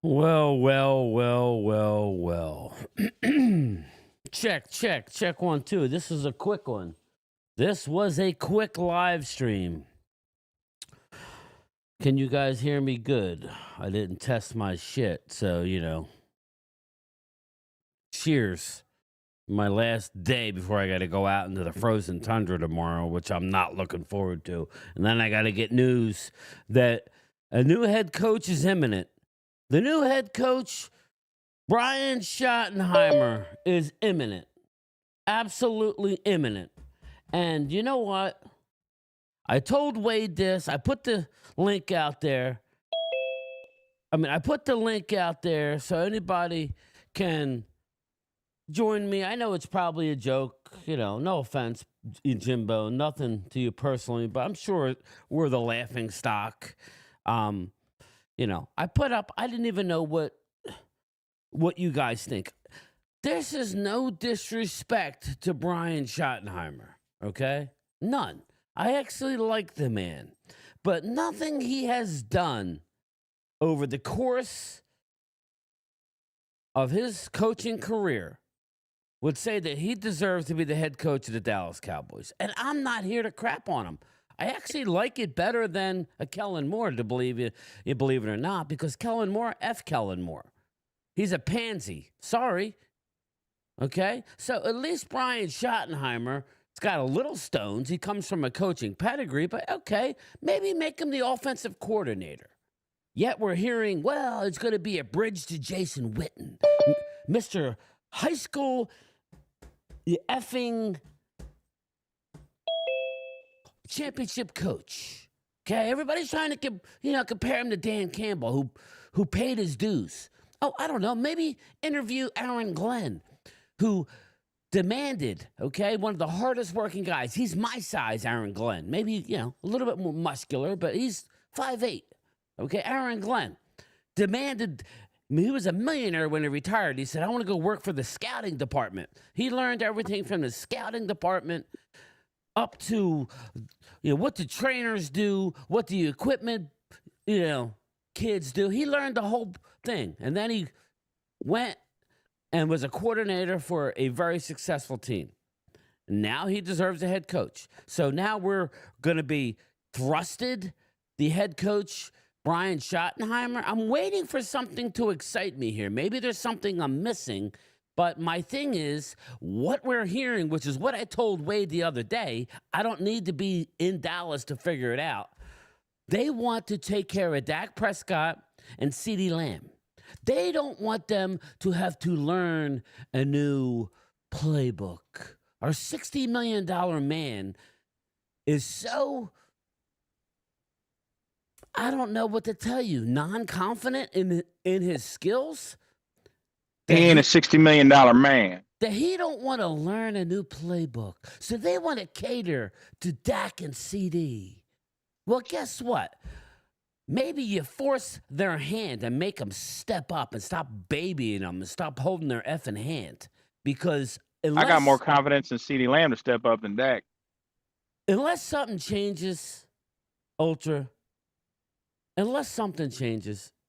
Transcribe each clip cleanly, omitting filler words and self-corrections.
Well, well, well, well, well. Check 1, 2. This is a quick one. This was a quick live stream. Can you guys hear me good? I didn't test my shit, so, cheers. My last day before I got to go out into the frozen tundra tomorrow, which I'm not looking forward to. And then I got to get news that a new head coach is imminent. The new head coach, Brian Schottenheimer, is imminent. Absolutely imminent. And you know what? I told Wade this. I put the link out there. I put the link out there so anybody can join me. I know it's probably a joke, no offense, Jimbo, nothing to you personally, but I'm sure we're the laughing stock. I put up, I didn't even know what you guys think. This is no disrespect to Brian Schottenheimer, okay? None. I actually like the man, but nothing he has done over the course of his coaching career would say that he deserves to be the head coach of the Dallas Cowboys. And I'm not here to crap on him. I actually like it better than a Kellen Moore, to believe you believe it or not, because Kellen Moore, F Kellen Moore. He's a pansy. Sorry. Okay? So at least Brian Schottenheimer, it's got a little stones. He comes from a coaching pedigree, but okay, maybe make him the offensive coordinator. Yet we're hearing, well, it's going to be a bridge to Jason Witten. Mr. High School effing championship coach. Okay, everybody's trying to compare him to Dan Campbell, who paid his dues. Oh, I don't know, maybe interview Aaron Glenn, who demanded, one of the hardest working guys. He's my size, Aaron Glenn. Maybe, a little bit more muscular, but he's 5'8". Okay, Aaron Glenn demanded. He was a millionaire when he retired. He said, I want to go work for the scouting department. He learned everything from the scouting department up to, what the trainers do, what the equipment, kids do. He learned the whole thing. And then he went and was a coordinator for a very successful team. Now he deserves a head coach. So now we're going to be thrusted the head coach, Brian Schottenheimer. I'm waiting for something to excite me here. Maybe there's something I'm missing. But my thing is, what we're hearing, which is what I told Wade the other day, I don't need to be in Dallas to figure it out. They want to take care of Dak Prescott and CeeDee Lamb. They don't want them to have to learn a new playbook. Our $60 million man is so, I don't know what to tell you, non-confident in his skills. He ain't a $60 million man. That he don't want to learn a new playbook. So they want to cater to Dak and CD. Well, guess what? Maybe you force their hand and make them step up and stop babying them and stop holding their effing hand. Because I got more confidence in CeeDee Lamb to step up than Dak. Unless something changes, Ultra,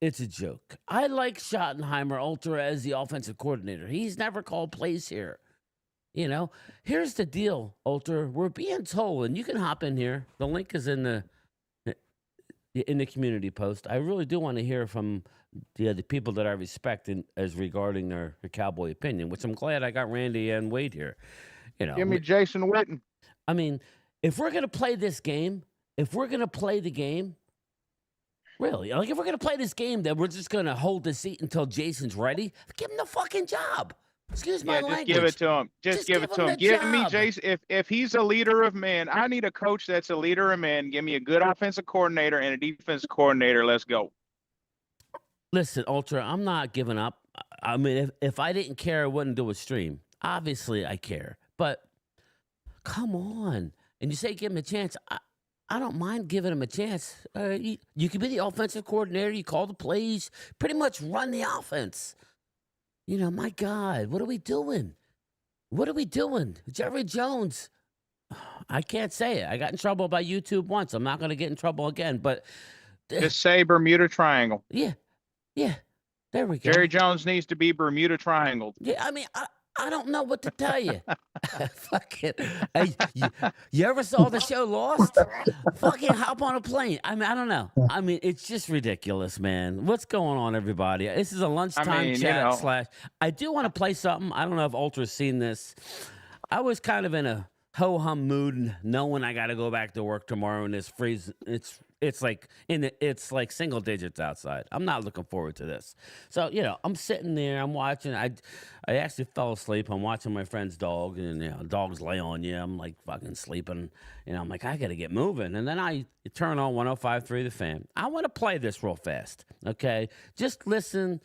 it's a joke. I like Schottenheimer, Ultra, as the offensive coordinator. He's never called plays here. Here's the deal, Ultra. We're being told, and you can hop in here. The link is in the community post. I really do want to hear from the people that I respect as regarding their Cowboy opinion, which I'm glad I got Randy and Wade here. Give me Jason Witten. If we're going to play this game, really, if we're going to play this game, that we're just going to hold the seat until Jason's ready, give him the fucking job. Excuse my language. Just give it to him. Just give it to him. Give me Jason. If he's a leader of men, I need a coach that's a leader of men. Give me a good offensive coordinator and a defensive coordinator. Let's go. Listen, Ultra, I'm not giving up. If I didn't care, I wouldn't do a stream. Obviously, I care. But come on. And you say give him a chance. I don't mind giving him a chance. You can be the offensive coordinator. You call the plays. Pretty much run the offense. My God, what are we doing? Jerry Jones. I can't say it. I got in trouble by YouTube once. I'm not going to get in trouble again. But just say Bermuda Triangle. Yeah. There we go. Jerry Jones needs to be Bermuda Triangle. Yeah, I mean, I don't know what to tell you. Fucking, hey, you ever saw the show Lost? Fucking hop on a plane. I mean, I don't know. I mean, it's just ridiculous, man. What's going on, everybody? This is a lunchtime chat slash. I do want to play something. I don't know if Ultra's seen this. I was kind of in a ho-hum mood, knowing I got to go back to work tomorrow in this freeze. It's like single digits outside. I'm not looking forward to this. So, I'm sitting there, I'm watching. I actually fell asleep. I'm watching my friend's dog, and dogs lay on you. I'm like fucking sleeping. I'm like, I got to get moving. And then I turn on 105.3 The Fan. I want to play this real fast. Okay, just listen,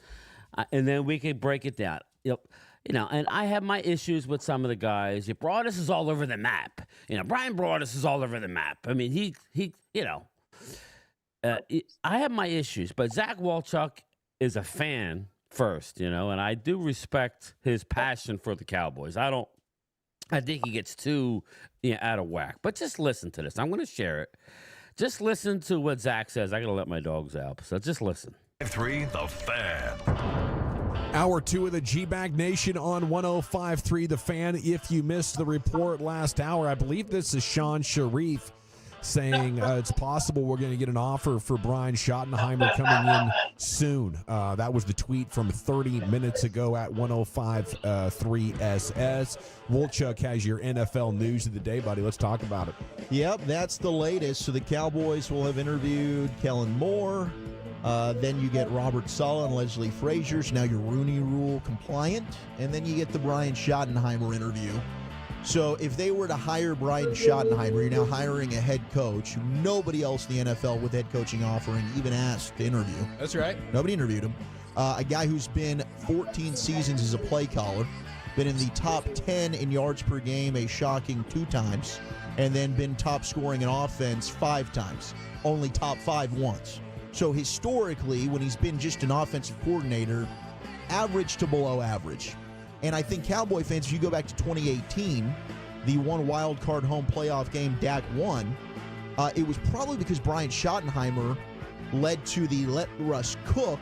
and then we can break it down. And I have my issues with some of the guys. Broadus is all over the map. Brian Broadus is all over the map. I mean, he I have my issues, but Zach Walchuk is a fan first, and I do respect his passion for the Cowboys. I think he gets too out of whack. But just listen to this. I'm going to share it. Just listen to what Zach says. I got to let my dogs out, so just listen. 3 The Fan. Hour 2 of the G-Bag Nation on 105.3 The Fan. If you missed the report last hour, I believe this is Sean Sharif saying it's possible we're going to get an offer for Brian Schottenheimer coming in soon. That was the tweet from 30 minutes ago at 105.3 SS. Wolchuk has your NFL news of the day, buddy. Let's talk about it. Yep, that's the latest. So the Cowboys will have interviewed Kellen Moore. Then you get Robert Saleh and Leslie Frazier. So now you're Rooney Rule compliant. And then you get the Brian Schottenheimer interview. So if they were to hire Brian Schottenheimer, you're now hiring a head coach who nobody else in the NFL with head coaching offering even asked to interview. That's right. Nobody interviewed him. A guy who's been 14 seasons as a play caller, been in the top 10 in yards per game a shocking 2 times, and then been top scoring in offense 5 times, only top 5 once. So historically, when he's been just an offensive coordinator, average to below average. And I think Cowboy fans, if you go back to 2018, the one wild card home playoff game Dak won, it was probably because Brian Schottenheimer led to the let Russ cook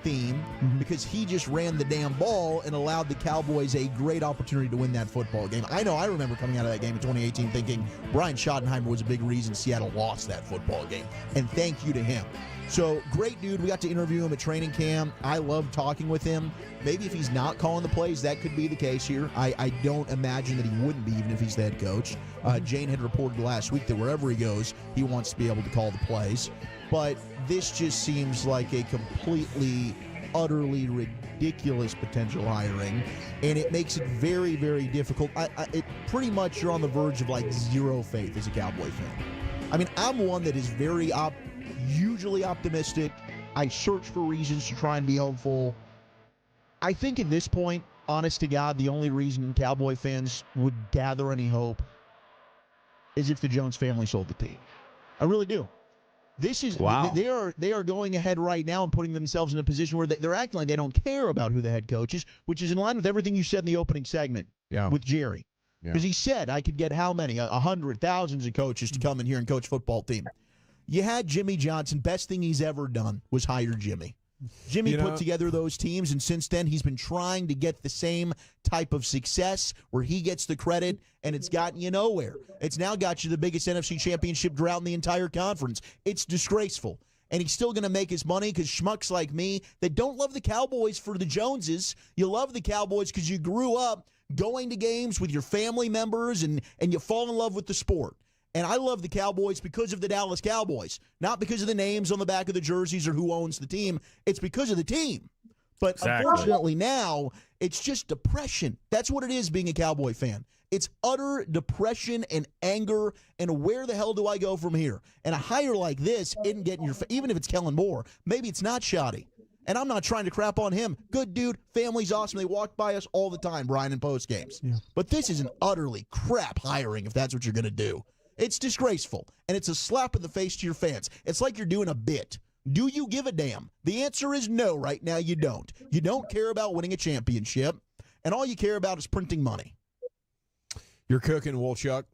theme because he just ran the damn ball and allowed the Cowboys a great opportunity to win that football game. I remember coming out of that game in 2018 thinking Brian Schottenheimer was a big reason Seattle lost that football game. And thank you to him. So, great dude. We got to interview him at training camp. I loved talking with him. Maybe if he's not calling the plays, that could be the case here. I don't imagine that he wouldn't be, even if he's the head coach. Jane had reported last week that wherever he goes, he wants to be able to call the plays. But this just seems like a completely, utterly ridiculous potential hiring, and it makes it very, very difficult. It pretty much you're on the verge of like zero faith as a Cowboy fan. I mean, I'm one that is very usually optimistic. I search for reasons to try and be hopeful. I think at this point, honest to God, the only reason Cowboy fans would gather any hope is if the Jones family sold the team. I really do. This is wow. They are going ahead right now and putting themselves in a position where they're acting like they don't care about who the head coach is, which is in line with everything you said in the opening segment with Jerry. Because he said I could get how many? 100, thousands of coaches to come in here and coach football team. You had Jimmy Johnson. Best thing he's ever done was hire Jimmy. Jimmy put together those teams, and since then he's been trying to get the same type of success where he gets the credit, and it's gotten you nowhere. It's now got you the biggest NFC championship drought in the entire conference. It's disgraceful. And he's still going to make his money because schmucks like me that don't love the Cowboys for the Joneses. You love the Cowboys because you grew up going to games with your family members, and you fall in love with the sport. And I love the Cowboys because of the Dallas Cowboys, not because of the names on the back of the jerseys or who owns the team. It's because of the team. But unfortunately now, it's just depression. That's what it is being a Cowboy fan. It's utter depression and anger, and where the hell do I go from here? And a hire like this isn't getting your even if it's Kellen Moore, maybe it's not shoddy. And I'm not trying to crap on him. Good dude, family's awesome. They walk by us all the time, Brian, in post games. Yeah. But this is an utterly crap hiring if that's what you're going to do. It's disgraceful, and it's a slap in the face to your fans. It's like you're doing a bit. Do you give a damn? The answer is no right now, you don't. You don't care about winning a championship, and all you care about is printing money. You're cooking, Wolchuk,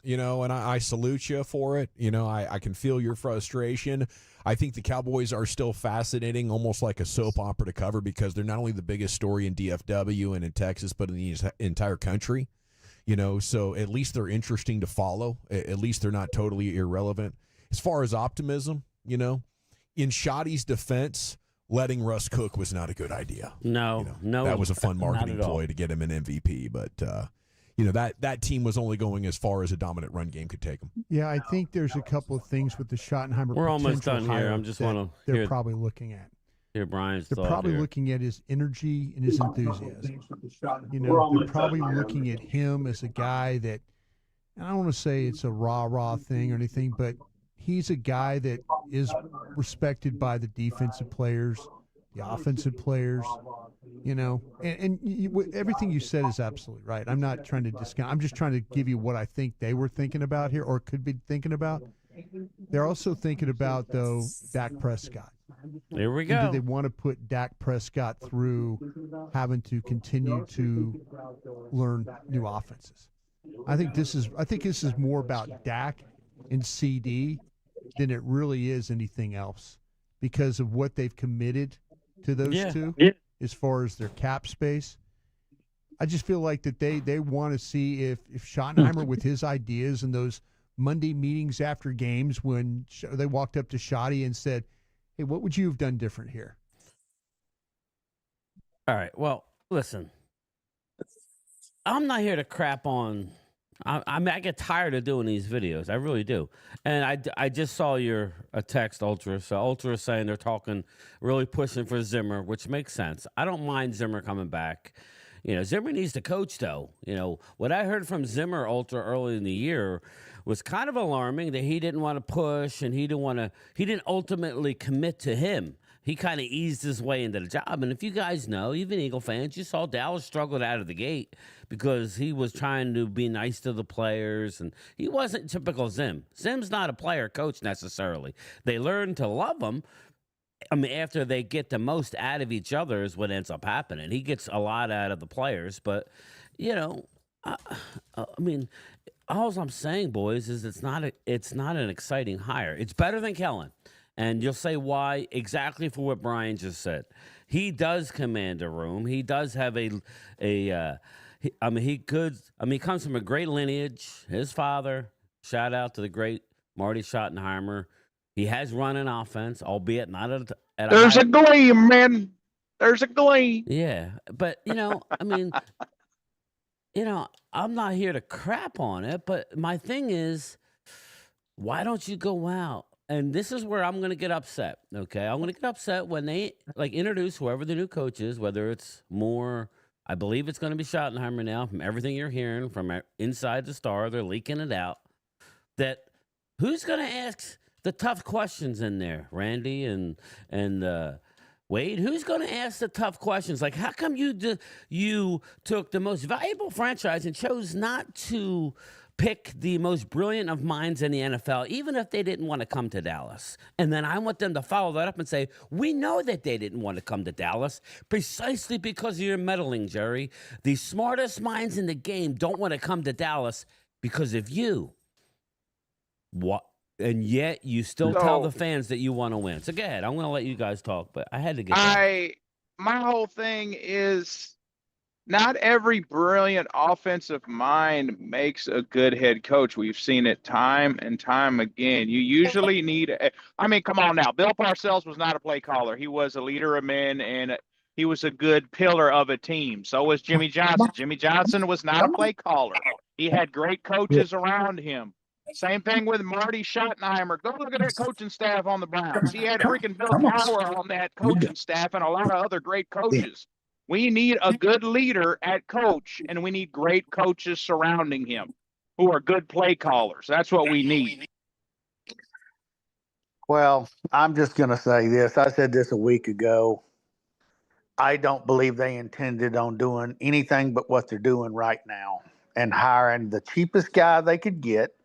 and I salute you for it. I can feel your frustration. I think the Cowboys are still fascinating, almost like a soap opera to cover, because they're not only the biggest story in DFW and in Texas, but in the entire country. So at least they're interesting to follow. At least they're not totally irrelevant. As far as optimism, in Schotty's defense, letting Russ cook was not a good idea. No. That was a fun marketing ploy to get him an MVP, but that team was only going as far as a dominant run game could take them. Yeah, I think there's a couple of things with the Schottenheimer. We're almost done here. I'm just want to. They're probably looking at. Hear Brian's They're probably looking at his energy and his enthusiasm. They're probably looking at him as a guy that, and I don't want to say it's a rah-rah thing or anything, but he's a guy that is respected by the defensive players, the offensive players, everything you said is absolutely right. I'm not trying to discount. I'm just trying to give you what I think they were thinking about here or could be thinking about. They're also thinking about, though, Dak Prescott. There we go. Do they want to put Dak Prescott through having to continue to learn new offenses? I think this is more about Dak and CD than it really is anything else, because of what they've committed to those two as far as their cap space. I just feel like that they want to see if Schottenheimer, with his ideas and those Monday meetings after games when they walked up to Schotty and said, hey, what would you have done different here? All right. Well, listen, I'm not here to crap on. I get tired of doing these videos. I really do. And I just saw a text, Ultra. So Ultra is saying they're really pushing for Zimmer, which makes sense. I don't mind Zimmer coming back. Zimmer needs to coach, though. What I heard from Zimmer, Ultra, early in the year was kind of alarming, that he didn't want to push and he didn't ultimately commit to him. He kind of eased his way into the job. And if you guys know, even Eagle fans, you saw Dallas struggled out of the gate because he was trying to be nice to the players, and he wasn't typical Zim. Zim's not a player coach necessarily. They learn to love him. After they get the most out of each other is what ends up happening. He gets a lot out of the players, but, all I'm saying, boys, is it's not an exciting hire. It's better than Kellen. And you'll say why, exactly for what Brian just said. He does command a room. He does have he comes from a great lineage. His father, shout out to the great Marty Schottenheimer. He has run an offense, albeit not at There's a gleam, man. There's a gleam. Yeah, but I'm not here to crap on it, but my thing is, why don't you go out? And this is where I'm going to get upset, okay? I'm going to get upset when they, introduce whoever the new coach is, whether it's more, I believe it's going to be Schottenheimer now, from everything you're hearing from inside the Star, they're leaking it out, that who's going to ask the tough questions in there? Randy and Wade, who's going to ask the tough questions? Like, how come you took the most valuable franchise and chose not to pick the most brilliant of minds in the NFL, even if they didn't want to come to Dallas? And then I want them to follow that up and say, we know that they didn't want to come to Dallas precisely because of your meddling, Jerry. The smartest minds in the game don't want to come to Dallas because of you. What? And yet you still tell the fans that you want to win. So go ahead. I'm going to let you guys talk, but I had to get my whole thing is, not every brilliant offensive mind makes a good head coach. We've seen it time and time again. You usually need come on now. Bill Parcells was not a play caller. He was a leader of men, and he was a good pillar of a team. So was Jimmy Johnson. Jimmy Johnson was not a play caller. He had great coaches around him. Same thing with Marty Schottenheimer. Go look at that coaching staff on the Browns. He had freaking Bill Cowher on that coaching staff and a lot of other great coaches. We need a good leader at coach, and we need great coaches surrounding him who are good play callers. That's what we need. Well, I'm just going to say this. I said this a week ago. I don't believe they intended on doing anything but what they're doing right now and hiring the cheapest guy they could get.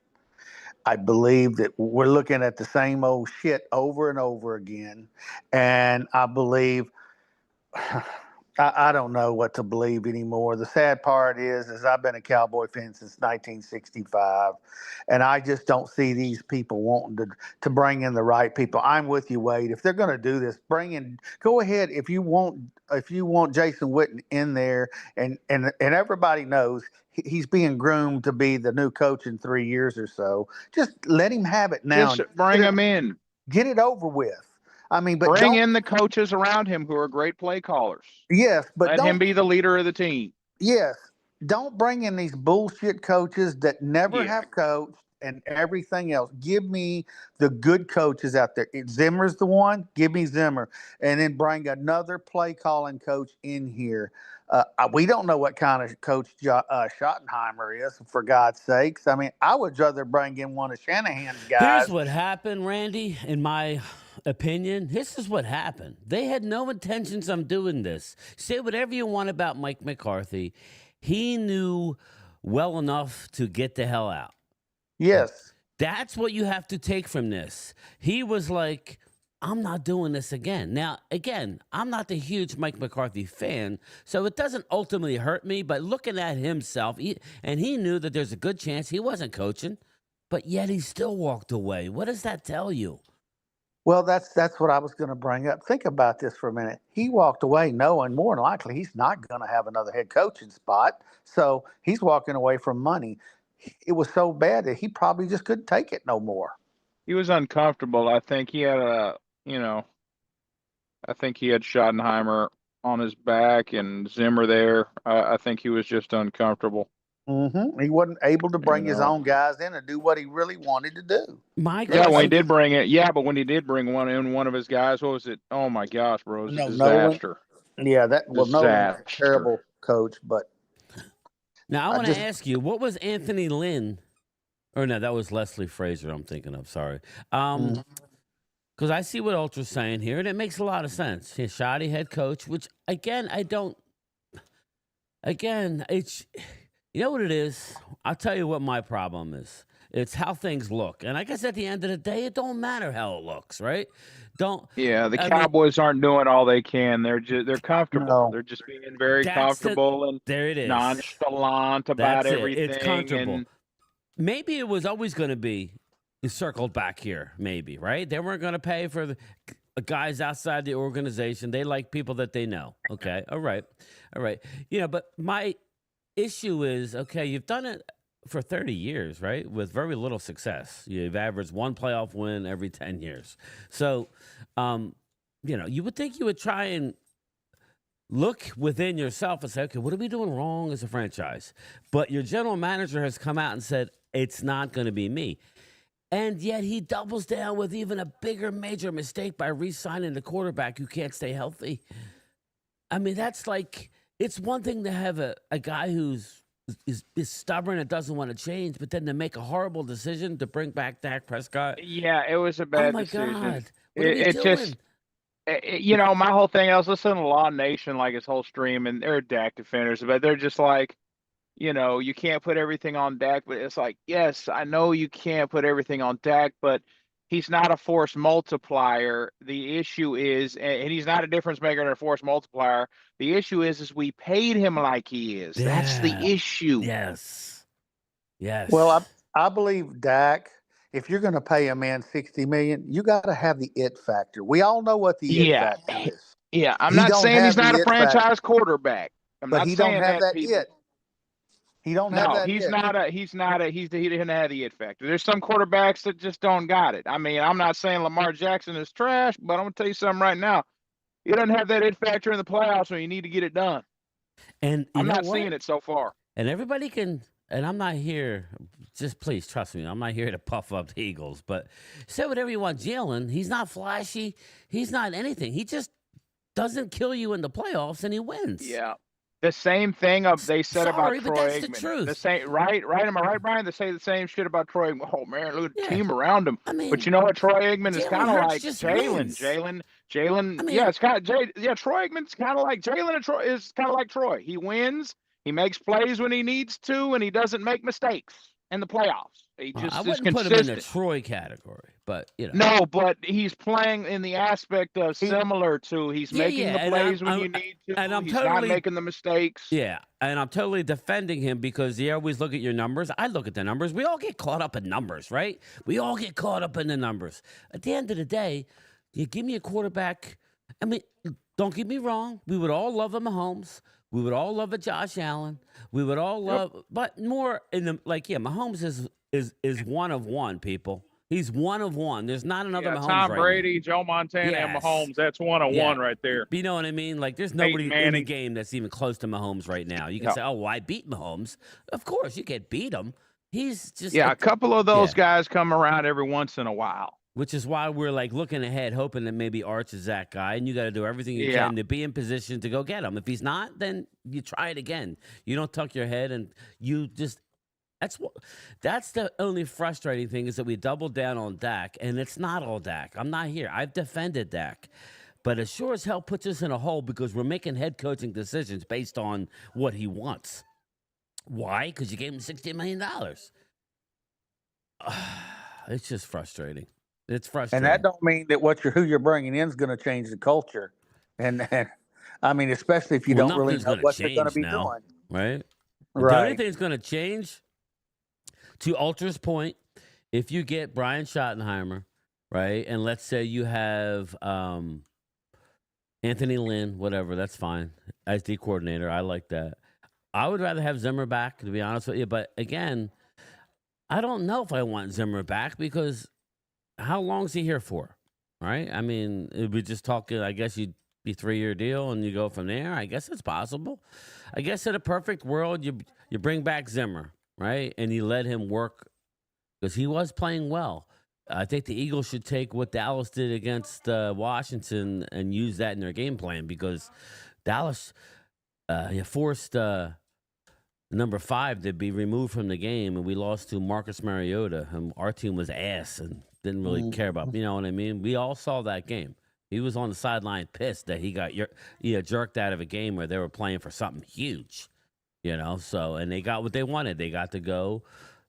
I believe that we're looking at the same old shit over and over again. And I believe I don't know what to believe anymore. The sad part is I've been a Cowboy fan since 1965, and I just don't see these people wanting to bring in the right people. I'm with you, Wade. If they're going to do this, go ahead. If you want Jason Witten in there, and everybody knows he's being groomed to be the new coach in 3 years or so. Just let him have it now. Just bring him in. Get it over with. I mean, but bring in the coaches around him who are great play callers. Yes, but let him be the leader of the team. Yes, don't bring in these bullshit coaches that never have coached and everything else. Give me the good coaches out there. If Zimmer's the one, give me Zimmer, and then bring another play calling coach in here. We don't know what kind of coach Schottenheimer is, for God's sakes. I mean, I would rather bring in one of Shanahan's guys. Here's what happened, Randy, in my opinion. This is what happened. They had no intentions of doing this. Say whatever you want about Mike McCarthy. He knew well enough to get the hell out. Yes. That's what you have to take from this. He was like, I'm not doing this again. Now, again, I'm not the huge Mike McCarthy fan, so it doesn't ultimately hurt me, but looking at himself, he knew that there's a good chance he wasn't coaching, but yet he still walked away. What does that tell you? Well, that's what I was going to bring up. Think about this for a minute. He walked away knowing more than likely he's not going to have another head coaching spot, so he's walking away from money. It was so bad that he probably just couldn't take it no more. He was uncomfortable. I think he had I think he had Schottenheimer on his back and Zimmer there. I think he was just uncomfortable. Mm-hmm. He wasn't able to bring his own guys in and do what he really wanted to do. When he did bring it, but when he did bring one of his guys, what was it? Oh my gosh, bro, it was a disaster. Nolan's a terrible coach, but. Now, I want to ask you, what was Anthony Lynn? Or no, that was Leslie Frazier I'm thinking of. Sorry. Because I see what Ultra's saying here, and it makes a lot of sense. He's shoddy head coach, which, again, it's, you know what it is? I'll tell you what my problem is. It's how things look. And I guess at the end of the day, it don't matter how it looks, right? The Cowboys aren't doing all they can. They're comfortable. No. They're just being very comfortable and there it is. Nonchalant about everything. It's comfortable. Maybe it was always going to be circled back here, maybe, right? They weren't going to pay for the guys outside the organization. They like people that they know. Okay, all right. But my issue is, okay, you've done it for 30 years, right? With very little success. You've averaged one playoff win every 10 years. So, you would think you would try and look within yourself and say, okay, what are we doing wrong as a franchise? But your general manager has come out and said, it's not going to be me. And yet he doubles down with even a bigger major mistake by re-signing the quarterback who can't stay healthy. I mean, that's like, it's one thing to have a guy who's is stubborn and doesn't want to change, but then to make a horrible decision to bring back Dak Prescott. Yeah, it was a bad decision. Oh, my God. What are we doing? My whole thing, I was listening to Law Nation, like his whole stream, and they're Dak defenders, but they're just like, you can't put everything on Dak, but it's like, yes, I know you can't put everything on Dak, but he's not a force multiplier. The issue is, and he's not a difference maker and a force multiplier. The issue is we paid him like he is. Yeah. That's the issue. Yes. Well, I believe Dak, if you're going to pay a man $60 million, you got to have the it factor. We all know what the it factor is. Yeah, I'm not saying he's not a franchise quarterback. But he don't have that it. He don't have that. He didn't have the it factor. There's some quarterbacks that just don't got it. I mean, I'm not saying Lamar Jackson is trash, but I'm gonna tell you something right now. He doesn't have that it factor in the playoffs when you need to get it done. And I'm not seeing it so far. And everybody can, and I'm not here, just please trust me, I'm not here to puff up the Eagles, but say whatever you want. Jalen, he's not flashy. He's not anything. He just doesn't kill you in the playoffs, and he wins. Yeah. The same thing they said about Troy but that's Aikman. The truth. The same, right? Am I right, Brian? They say the same shit about Troy Aikman. Oh man, look at the team around him. I mean, but you know what? Troy Aikman is kind of like Jalen. Jalen. I mean, it's kind of Troy Aikman's kind of like Jalen, and Troy is kind of like Troy. He wins. He makes plays when he needs to, and he doesn't make mistakes. in the playoffs. He I just is wouldn't put him in the consistent. Troy category, but No, but he's playing in the aspect of similar to he's Yeah, making yeah, the and plays when you need and to. I'm He's not totally making the mistakes. yeah, and I'm totally defending him because you always look at your numbers. I look at the numbers. We all get caught up in numbers, right? We all get caught up in the numbers. At the end of the day, you give me a quarterback. I mean, don't get me wrong. We would all love a Mahomes. We would all love a Josh Allen. We would all love, but more in the Mahomes is one of one, people. He's one of one. There's not another Mahomes Tom right Brady, now. Joe Montana, and Yes. Mahomes. That's 1-on-1 right there. You know what I mean? Like, there's Peyton nobody in the Manning. game that's even close to Mahomes right now. You can No. say, oh, well, I beat Mahomes. Of course, you can't beat him. He's just Yeah, a couple of those guys come around every once in a while. Which is why we're like looking ahead, hoping that maybe Arch is that guy, and you got to do everything you can to be in position to go get him. If he's not, then you try it again. You don't tuck your head, and you just that's the only frustrating thing is that we doubled down on Dak, and it's not all Dak. I'm not here. I've defended Dak, but it sure as hell puts us in a hole because we're making head coaching decisions based on what he wants. Why? Because you gave him $60 million. It's just frustrating. It's frustrating. And that don't mean that who you're bringing in is going to change the culture. And I mean, especially if you don't really know what they're going to be doing. Right? Right. The only thing that's going to change, to Ultra's point, if you get Brian Schottenheimer, right, and let's say you have Anthony Lynn, whatever, that's fine, as the coordinator. I like that. I would rather have Zimmer back, to be honest with you. But again, I don't know if I want Zimmer back because how long is he here for? Right? I mean, we just talking, I guess you'd be 3-year deal and you go from there. I guess it's possible. I guess in a perfect world, you bring back Zimmer, right? And you let him work because he was playing well. I think the Eagles should take what Dallas did against Washington and use that in their game plan because Dallas forced number 5 to be removed from the game, and we lost to Marcus Mariota, and our team was ass and didn't really care about, you know what I mean? We all saw that game. He was on the sideline pissed that he got jerked out of a game where they were playing for something huge, you know? So, and they got what they wanted. They got to go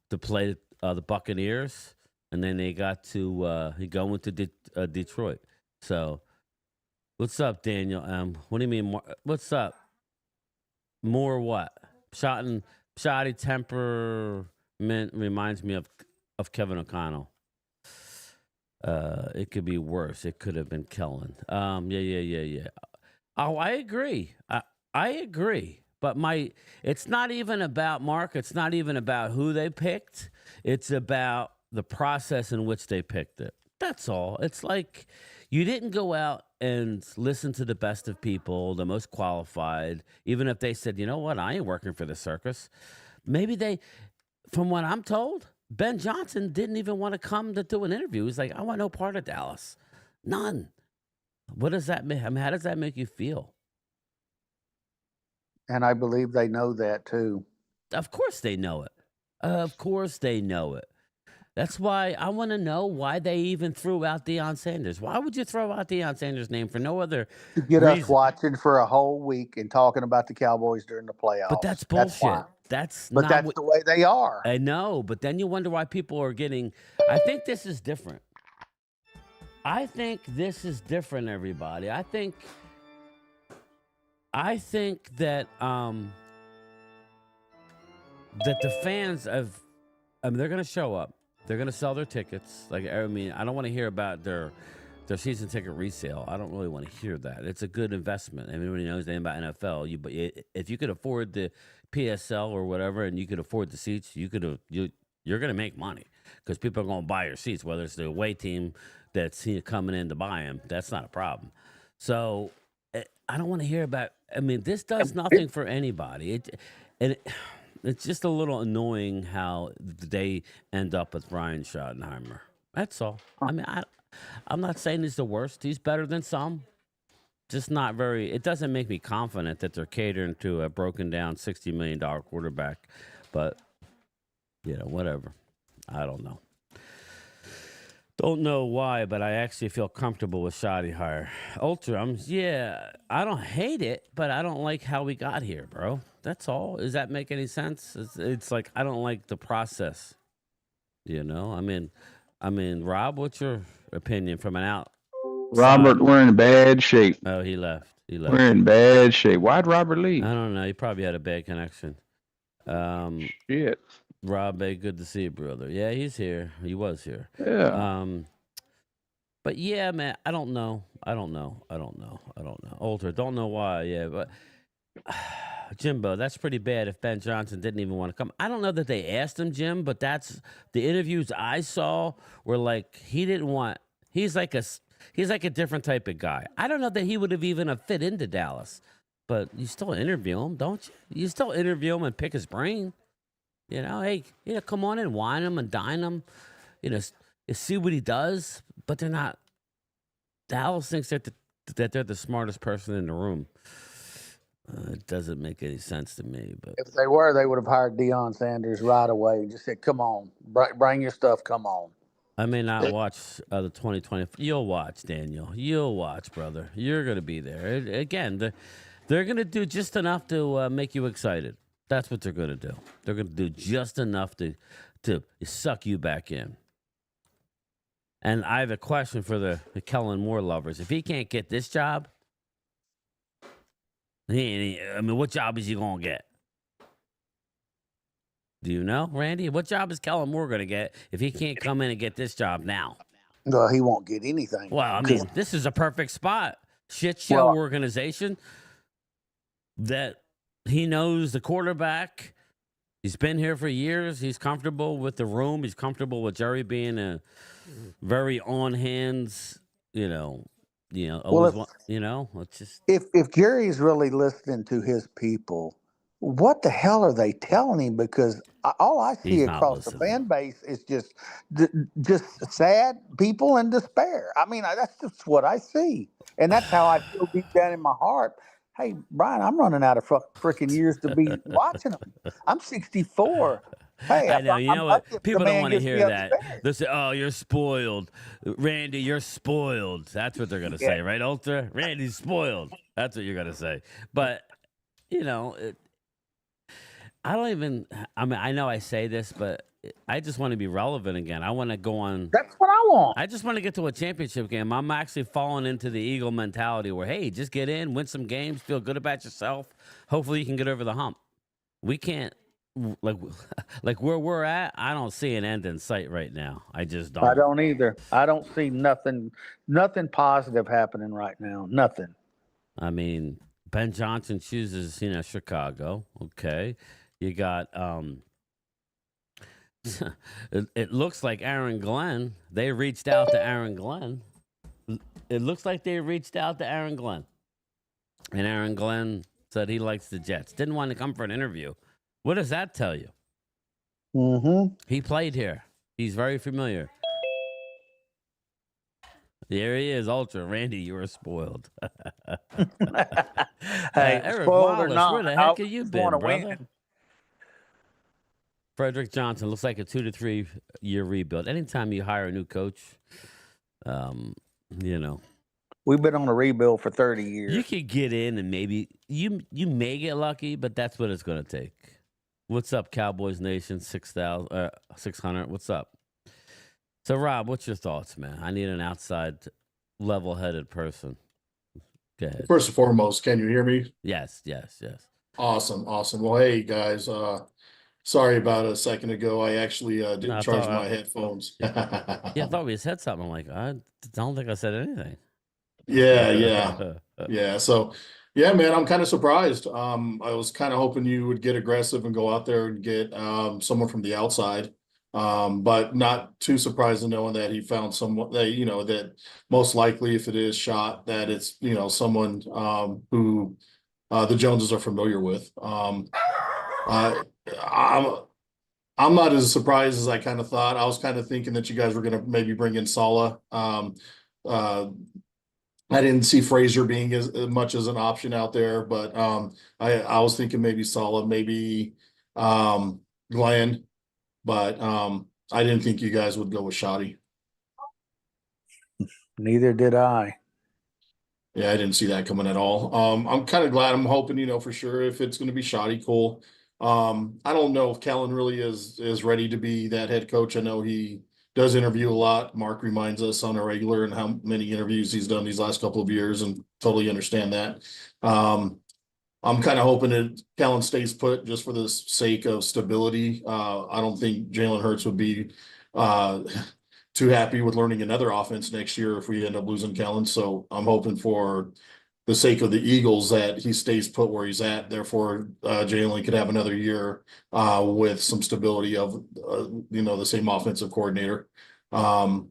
to play the Buccaneers, and then they got to go into Detroit. So, what's up, Daniel? What do you mean? What's up? More what? Shoddy temperament reminds me of Kevin O'Connell. It could be worse. It could have been Kellen. Yeah. Oh, I agree. I agree. But it's not even about Mark. It's not even about who they picked. It's about the process in which they picked it. That's all. It's like you didn't go out and listen to the best of people, the most qualified, even if they said, you know what, I ain't working for the circus. Maybe from what I'm told, Ben Johnson didn't even want to come to do an interview. He's like, I want no part of Dallas. None. What does that mean? I mean, how does that make you feel? And I believe they know that too. Of course they know it. Of course they know it. That's why I want to know why they even threw out Deion Sanders. Why would you throw out Deion Sanders' name for no other to get reason? Us watching for a whole week and talking about the Cowboys during the playoffs? But that's bullshit. That's the way they are. I know, but then you wonder why people are getting. I think this is different. Everybody. I think that that the fans they're going to show up. They're going to sell their tickets. Like, I mean, I don't want to hear about their season ticket resale. I don't really want to hear that. It's a good investment. Everybody knows anything about NFL. If you could afford the PSL or whatever, and you could afford the seats, you're going to make money because people are going to buy your seats, whether it's the away team that's coming in to buy them. That's not a problem. So I don't want to hear about. I mean, this does nothing for anybody. It's just a little annoying how they end up with Brian Schottenheimer. That's all. I mean, I'm not saying he's the worst. He's better than some. Just not very. It doesn't make me confident that they're catering to a broken down $60 million quarterback. But, whatever. I don't know. Don't know why, but I actually feel comfortable with Schottenheimer. Ultra, I don't hate it, but I don't like how we got here, bro. That's all. Does that make any sense? It's like I don't like the process. You know, I mean, Rob, what's your opinion from an outside? Robert, we're in bad shape. Oh, he left. We're in bad shape. Why'd Robert leave? I don't know. He probably had a bad connection. Shit. Rob, good to see you, brother. Yeah, he's here. He was here. Yeah. But yeah, man, I don't know. Ultra, don't know why. Yeah, but Jimbo, that's pretty bad if Ben Johnson didn't even want to come. I don't know that they asked him, Jim, but that's the interviews I saw were like he didn't want. He's like a different type of guy. I don't know that he would have even fit into Dallas, but you still interview him, don't you? You still interview him and pick his brain. You know, hey, come on and wine him and dine him. You see what he does, but they're not. Dallas thinks that they're the smartest person in the room. It doesn't make any sense to me. But if they were, they would have hired Deion Sanders right away. Just said, "Come on, bring your stuff. Come on." I may not watch the 2020. You'll watch, Daniel. You'll watch, brother. You're gonna be there again. They're gonna do just enough to make you excited. That's what they're gonna do. They're gonna do just enough to suck you back in. And I have a question for the Kellen Moore lovers. If he can't get this job, what job is he going to get? Do you know, Randy? What job is Kellen Moore going to get if he can't come in and get this job now? Well, he won't get anything. Well, I mean, this is a perfect spot. Shit show organization that he knows the quarterback. He's been here for years. He's comfortable with the room. He's comfortable with Jerry being a very on hands, always, it's just. If Jerry's really listening to his people, what the hell are they telling him? Because all I see across the fan base is just sad people and despair. I mean, that's just what I see. And that's how I feel deep down in my heart. Hey, Brian, I'm running out of freaking years to be watching them. I'm 64. Hey, I know. You know what? People don't want to hear that. They say, "Oh, you're spoiled, Randy. You're spoiled." That's what they're gonna say, right, Ultra? Randy's spoiled. That's what you're gonna say. But I don't even. I mean, I know I say this, but I just want to be relevant again. I want to go on. That's what I want. I just want to get to a championship game. I'm actually falling into the Eagle mentality where, hey, just get in, win some games, feel good about yourself. Hopefully, you can get over the hump. We can't. Like where we're at, I don't see an end in sight right now. I just don't. I don't either. I don't see nothing positive happening right now. Nothing. I mean, Ben Johnson chooses, Chicago. Okay. You got it looks like Aaron Glenn. They reached out to Aaron Glenn. It looks like they reached out to Aaron Glenn. And Aaron Glenn said he likes the Jets. Didn't want to come for an interview. What does that tell you? Mm-hmm. He played here. He's very familiar. There he is, Ultra. Randy, you were spoiled. Hey, Eric spoiled Wallace, or not, where the heck have you been, brother? Win. Frederick Johnson looks like a 2 to 3 year rebuild. Anytime you hire a new coach, We've been on a rebuild for 30 years. you could get in and maybe you may get lucky, but that's what it's going to take. What's up, Cowboys Nation? 600. What's up? So, Rob, what's your thoughts, man? I need an outside, level-headed person. Go ahead. First and foremost, can you hear me? Yes. Awesome. Well, hey, guys. Sorry about a second ago. I actually didn't charge my headphones. Yeah, I thought we said something. I'm like, I don't think I said anything. Yeah. So, yeah, man, I'm kind of surprised. I was kind of hoping you would get aggressive and go out there and get someone from the outside. But not too surprised to knowing that he found someone that, that most likely if it is shot, that it's, someone who the Joneses are familiar with. I'm not as surprised as I kind of thought. I was kind of thinking that you guys were going to maybe bring in Saleh. I didn't see Frazier being as much as an option out there, but I was thinking maybe Saleh, maybe Glenn. But I didn't think you guys would go with Shotty. Neither did I. Yeah, I didn't see that coming at all. I'm kind of glad. I'm hoping, for sure if it's going to be Shoddy, cool. I don't know if Kellen really is ready to be that head coach. I know he does interview a lot. Mark reminds us on a regular and how many interviews he's done these last couple of years, and totally understand that. I'm kind of hoping that Kellen stays put just for the sake of stability. I don't think Jalen Hurts would be too happy with learning another offense next year if we end up losing Kellen. So I'm hoping for the sake of the Eagles that he stays put where he's at. Therefore, Jalen could have another year with some stability of the same offensive coordinator. But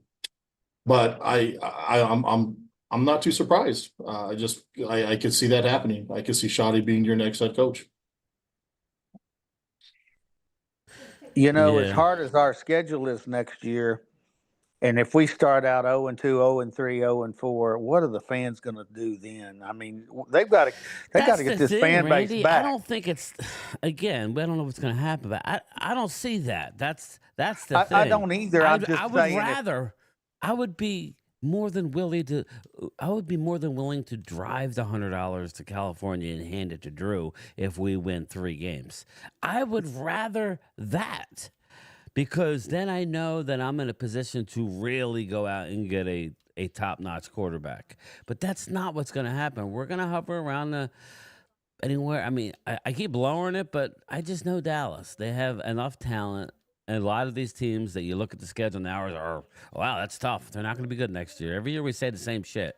I'm not too surprised. I could see that happening. I could see Shoddy being your next head coach. As hard as our schedule is next year, and if we start out 0-2, 0-3, 0-4, what are the fans going to do then? I mean, they got to get this fan base Randy. back. I don't think it's again. We don't know what's going to happen, but I don't see that. That's the thing. I don't either. I'm just I would saying rather. I would be more than willing to. I would be more than willing to drive the $100 to California and hand it to Drew if we win 3 games. I would rather that. Because then I know that I'm in a position to really go out and get a top-notch quarterback. But that's not what's going to happen. We're going to hover around anywhere. I mean, I keep lowering it, but I just know Dallas. They have enough talent. And a lot of these teams that you look at the schedule now are, wow, that's tough. They're not going to be good next year. Every year we say the same shit.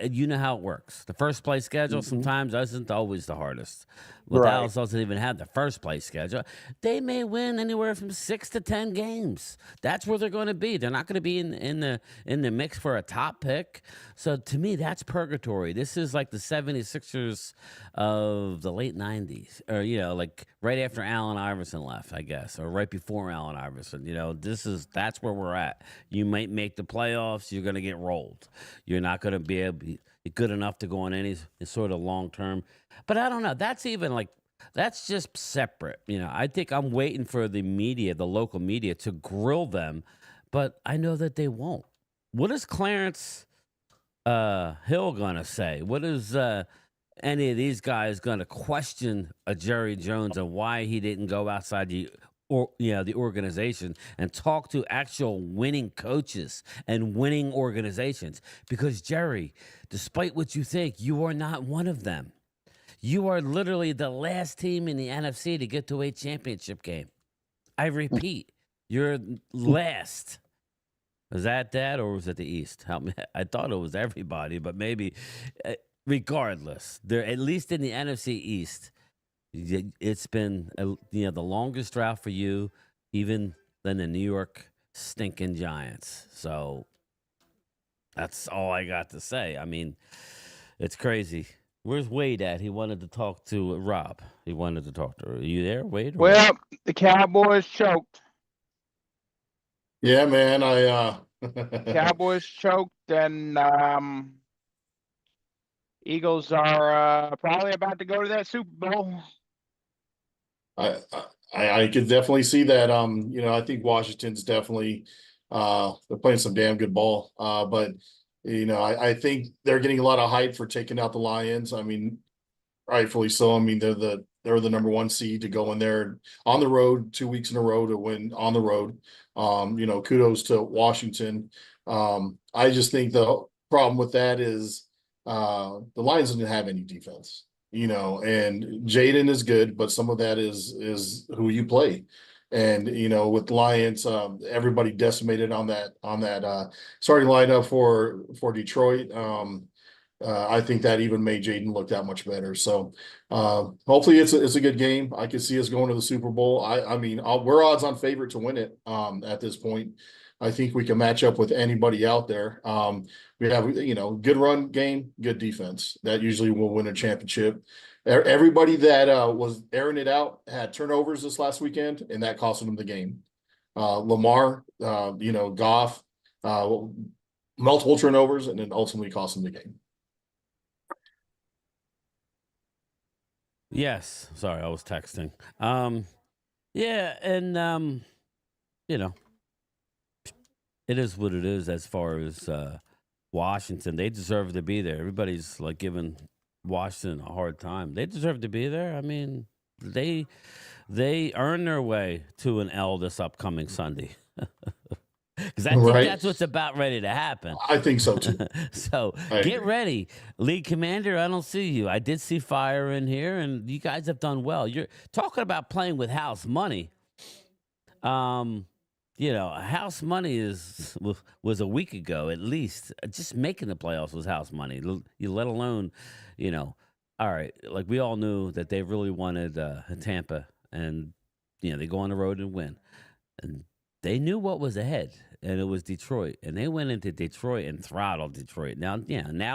You know how it works. The first place schedule sometimes isn't always the hardest. Well, Right. Dallas doesn't even have the first place schedule. They may win anywhere from 6 to 10 games. That's where they're going to be. They're not going to be in the mix for a top pick. So to me, that's purgatory. This is like the 76ers of the late 90s, or like right after Allen Iverson left, I guess, or right before Allen Iverson. That's where we're at. You might make the playoffs. You're going to get rolled. You're not going to be able to be good enough to go on any sort of long term. But I don't know. That's just separate. I think I'm waiting for the media, the local media, to grill them, but I know that they won't. What is Clarence Hill gonna say? What is any of these guys gonna question a Jerry Jones and why he didn't go outside the organization and talk to actual winning coaches and winning organizations? Because Jerry, despite what you think, you are not one of them. You are literally the last team in the NFC to get to a championship game. I repeat, you're last. Was that or was it the East? Help me. I thought it was everybody, but maybe. Regardless, they're at least in the NFC East. It's been the longest drought for you, even than the New York stinking Giants. So that's all I got to say. I mean, it's crazy. Where's Wade at? He wanted to talk to Rob. He wanted to talk to her. Are you there, Wade? Well, the Cowboys choked. Yeah, man. Cowboys choked, and Eagles are probably about to go to that Super Bowl. I could definitely see that. I think Washington's definitely they're playing some damn good ball. But I think they're getting a lot of hype for taking out the Lions. I mean, rightfully so. I mean, they're the number 1 seed to go in there on the road 2 weeks in a row to win on the road. Kudos to Washington. I just think the problem with that is the Lions didn't have any defense. And Jaden is good, but some of that is who you play. And with Lions, everybody decimated on that starting lineup for Detroit. I think that even made Jaden look that much better. So hopefully it's a good game. I can see us going to the Super Bowl. I mean, we're odds on favorite to win it at this point. I think we can match up with anybody out there. We have, good run game, good defense. That usually will win a championship. Everybody that was airing it out had turnovers this last weekend, and that cost them the game. Lamar, Goff, multiple turnovers, and then ultimately cost them the game. Yes. Sorry, I was texting. Yeah, and it is what it is as far as Washington. They deserve to be there. Everybody's like giving Washington a hard time. They deserve to be there. I mean, they earn their way to an L this upcoming Sunday. Because I think Right. that's what's about ready to happen. I think so too. So I get agree. ready. League Commander, I don't see you. I did see Fire in here, and you guys have done well. You're talking about playing with house money. House money was a week ago at least. Just making the playoffs was house money. You let alone, all right. Like we all knew that they really wanted Tampa, and they go on the road and win, and they knew what was ahead, and it was Detroit, and they went into Detroit and throttled Detroit. Now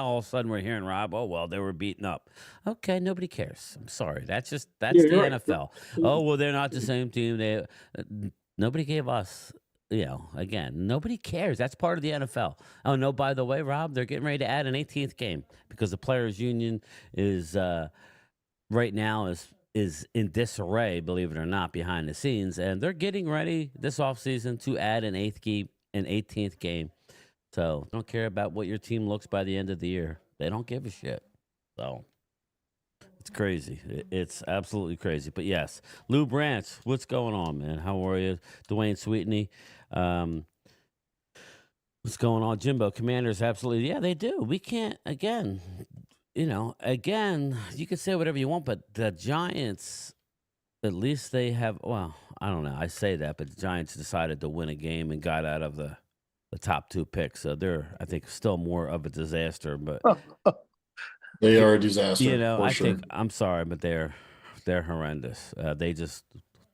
all of a sudden we're hearing Rob, oh well, they were beaten up. Okay, nobody cares. I'm sorry. That's the you're right. NFL. Oh well, they're not the same team. Nobody gave us. Again, nobody cares. That's part of the NFL. Oh no, by the way, Rob, they're getting ready to add an 18th game because the players' union is right now is in disarray, believe it or not, behind the scenes, and they're getting ready this offseason to add an 18th game. So don't care about what your team looks by the end of the year. They don't give a shit. So it's crazy. It's absolutely crazy. But yes, Lou Branch, what's going on, man? How are you? Dwayne Sweetney. What's going on? Jimbo, Commanders, absolutely. Yeah, they do. We can't, again, you can say whatever you want, but the Giants, at least they have, well, I don't know. I say that, but the Giants decided to win a game and got out of the top 2 picks. So they're, I think, still more of a disaster. But They are a disaster. For I sure. think, I'm sorry, but they're horrendous. They just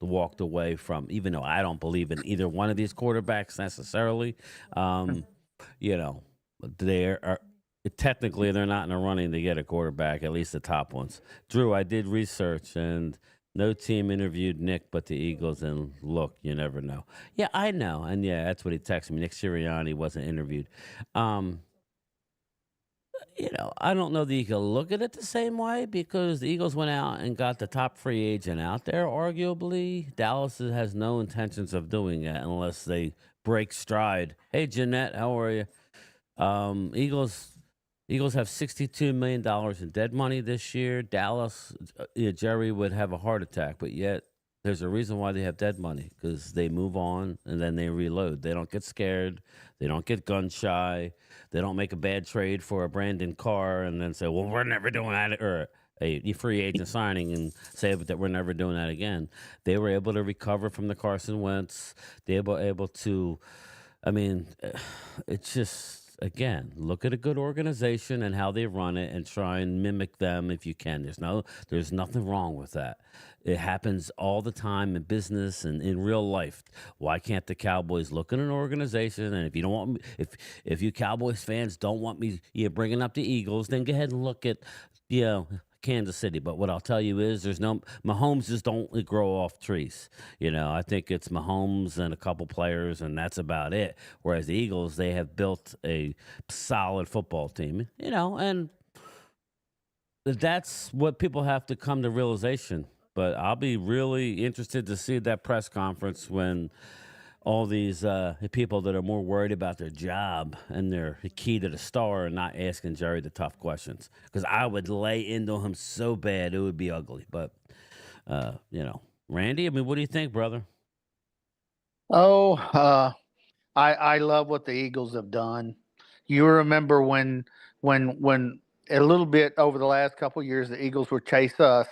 walked away from, even though I don't believe in either one of these quarterbacks necessarily, they are technically they're not in the running to get a quarterback, at least the top ones. Drew, I did research, and no team interviewed Nick but the Eagles, and look, you never know. Yeah, I know, and yeah, that's what he texted me. Nick Sirianni wasn't interviewed. I don't know that you can look at it the same way because the Eagles went out and got the top free agent out there, arguably. Dallas has no intentions of doing that unless they break stride. Hey, Jeanette, how are you? Eagles have $62 million in dead money this year. Dallas, Jerry would have a heart attack, but yet there's a reason why they have dead money because they move on and then they reload. They don't get scared. They don't get gun shy. They don't make a bad trade for a Brandon Carr and then say, well, we're never doing that, or a free agent signing and say that we're never doing that again. They were able to recover from the Carson Wentz. They were able to, it's just, again, look at a good organization and how they run it and try and mimic them if you can. There's nothing wrong with that. It happens all the time in business and in real life. Why can't the Cowboys look at an organization? And if you don't want me, if you Cowboys fans don't want me bringing up the Eagles, then go ahead and look at Kansas City. But what I'll tell you is Mahomes just don't grow off trees. I think it's Mahomes and a couple players, and that's about it. Whereas the Eagles, they have built a solid football team, and that's what people have to come to realization. But I'll be really interested to see that press conference when all these people that are more worried about their job and their key to the star are not asking Jerry the tough questions. Because I would lay into him so bad it would be ugly. But, Randy, what do you think, brother? Oh, I love what the Eagles have done. You remember when a little bit over the last couple of years, the Eagles would chase us.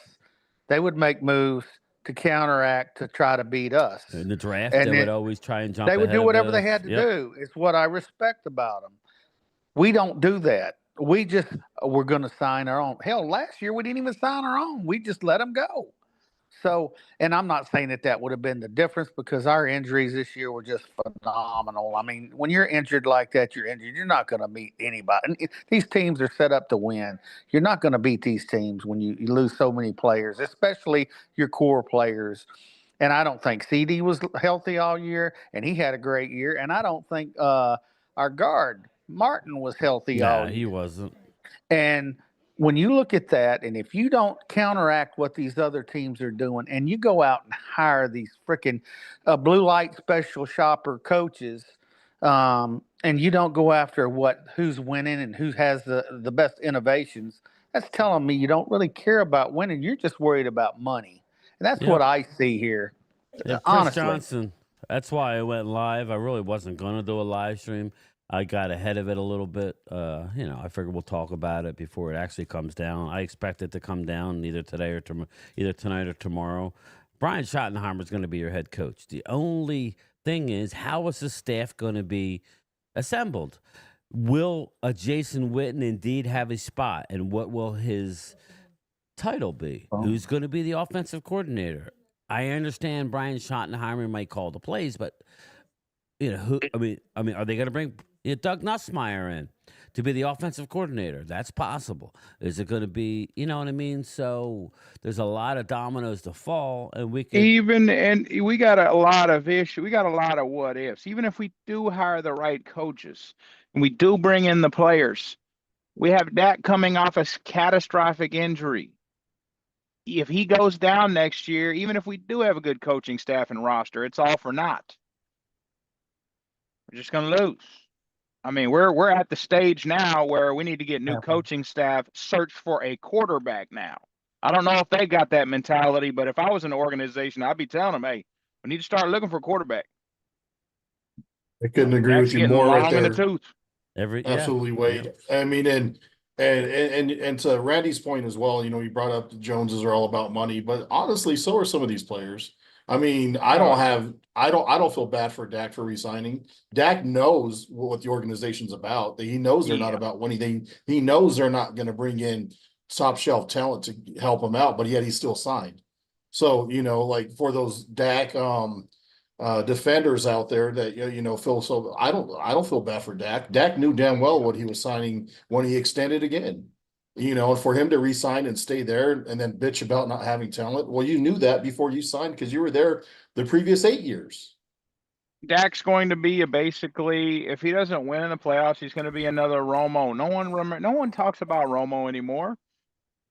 They would make moves to counteract to try to beat us. In the draft, And they then would always try and jump they would ahead do of whatever us. they had to Yep. do. It's what I respect about them. We don't do that. We just, we're going to sign our own. Hell, last year we didn't even sign our own. We just let them go. So, and I'm not saying that would have been the difference because our injuries this year were just phenomenal. When you're injured like that, you're injured. You're not going to beat anybody. And these teams are set up to win. You're not going to beat these teams when you lose so many players, especially your core players. And I don't think CD was healthy all year, and he had a great year. And I don't think our guard, Martin, was healthy all year. He wasn't. And when you look at that, and if you don't counteract what these other teams are doing, and you go out and hire these freaking blue light special shopper coaches and you don't go after who's winning and who has the best innovations, that's telling me you don't really care about winning. You're just worried about money. And that's what Yep. I see here. Yep. Chris Honestly. Johnson. That's why I went live. I really wasn't going to do a live stream. I got ahead of it a little bit. I figured we'll talk about it before it actually comes down. I expect it to come down either today or either tonight or tomorrow. Brian Schottenheimer is going to be your head coach. The only thing is, how is the staff going to be assembled? Will a Jason Witten indeed have a spot, and what will his title be? Who's going to be the offensive coordinator? I understand Brian Schottenheimer might call the plays, but who? I mean, are they going to bring Doug Nussmeier in to be the offensive coordinator? That's possible. Is it going to be? You know what I mean? So there's a lot of dominoes to fall, and we got a lot of issues. We got a lot of what ifs. Even if we do hire the right coaches and we do bring in the players, we have Dak coming off a catastrophic injury. If he goes down next year, even if we do have a good coaching staff and roster, it's all for naught. We're just going to lose. I mean, we're at the stage now where we need to get new coaching staff, search for a quarterback now. I don't know if they got that mentality, but if I was an organization, I'd be telling them, hey, we need to start looking for a quarterback. I couldn't agree with you more right there. In the tooth. Absolutely, Wade. Yeah. I mean, and to Randy's point as well, you brought up the Joneses are all about money, but honestly, so are some of these players. I mean, I don't feel bad for Dak for resigning. Dak knows what the organization's about. He knows they're not about winning. He knows they're not going to bring in top shelf talent to help him out, but yet he's still signed. So, like for those Dak defenders out there that feel so, I don't feel bad for Dak. Dak knew damn well what he was signing when he extended again. And for him to re-sign and stay there and then bitch about not having talent, well, you knew that before you signed because you were there the previous 8 years. Dak's going to be basically, if he doesn't win in the playoffs, he's going to be another Romo. No one talks about Romo anymore.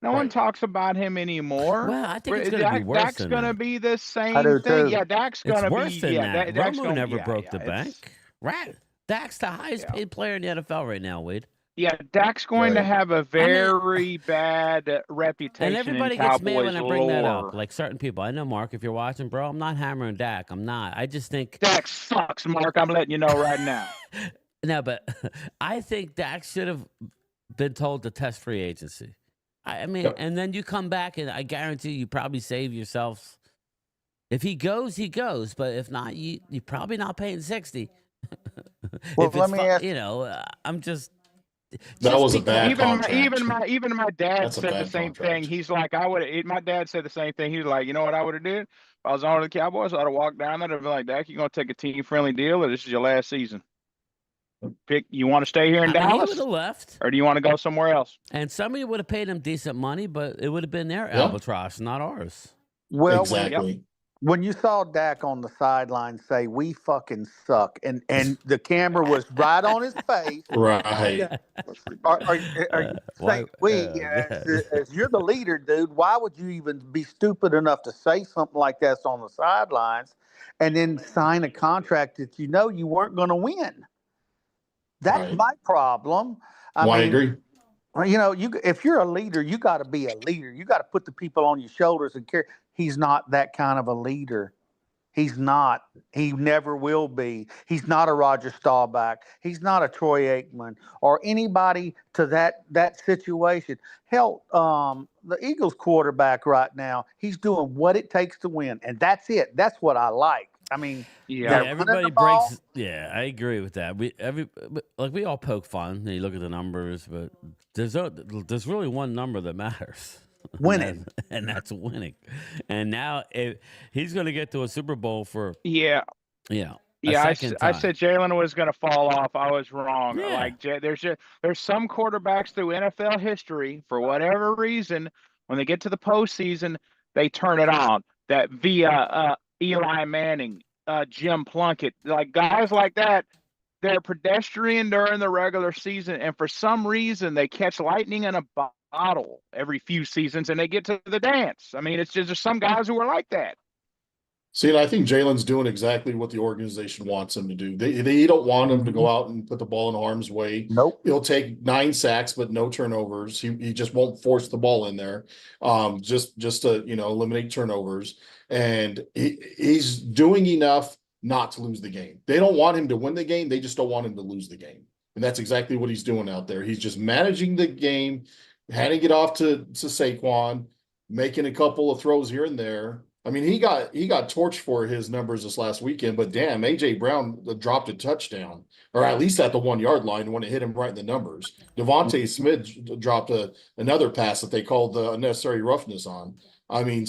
No one talks about him anymore. Well, I think it's going to be worse. Dak's going to be the same thing. Too. Yeah, Dak's going to be worse than that. Romo never broke the bank. Right. Dak's the highest paid player in the NFL right now, Wade. Yeah, Dak's going to have a very bad reputation. And everybody gets mad when I bring that up. Like certain people. I know, Mark, if you're watching, bro, I'm not hammering Dak. I'm not. I just think Dak sucks, Mark. I'm letting you know right now. No, but I think Dak should have been told to test free agency. I mean, and then you come back, and I guarantee you probably save yourself. If he goes, he goes. But if not, you're probably not paying 60. Well, let me ask. I'm just. That was a bad contract. Even my dad said the same thing. He's like, my dad said the same thing. He was like, you know what I would have did? If I was on the Cowboys, I'd have walked down there and been like, Dak, you going to take a team-friendly deal, or this is your last season? You want to stay here in Dallas? He would have left. Or do you want to go somewhere else? And somebody would have paid him decent money, but it would have been their albatross, not ours. Well, exactly. When you saw Dak on the sideline say, "We fucking suck," and the camera was right on his face, right? Are you saying as you're the leader, dude? Why would you even be stupid enough to say something like that on the sidelines, and then sign a contract that you know you weren't going to win? That's my problem. I agree. If you're a leader, you got to be a leader. You got to put the people on your shoulders and care. He's not that kind of a leader. He's not. He never will be. He's not a Roger Staubach. He's not a Troy Aikman or anybody to that situation. Hell, the Eagles quarterback right now, he's doing what it takes to win, and that's it. That's what I like. I mean, everybody breaks. Yeah, I agree with that. We all poke fun. And you look at the numbers, but there's really one number that matters. Winning, and that's winning. And now he's going to get to a Super Bowl for I said Jalen was going to fall off. I was wrong. Yeah. Like there's some quarterbacks through NFL history, for whatever reason, when they get to the postseason, they turn it on. That via Eli Manning, Jim Plunkett, like guys like that, they're pedestrian during the regular season, and for some reason they catch lightning in a bottle every few seasons and they get to the dance. I mean, it's just there's some guys who are like that. See, and I think Jalen's doing exactly what the organization wants him to do. They don't want him to go out and put the ball in harm's way. Nope. He'll take 9 sacks, but no turnovers. He just won't force the ball in there. Just to eliminate turnovers. And he's doing enough not to lose the game. They don't want him to win the game. They just don't want him to lose the game. And that's exactly what he's doing out there. He's just managing the game, handing it off to Saquon, making a couple of throws here and there. I mean, he got torched for his numbers this last weekend, but damn, AJ Brown dropped a touchdown, or at least at the 1 yard line when it hit him right in the numbers. Devontae Smith dropped another pass that they called the unnecessary roughness on. I mean,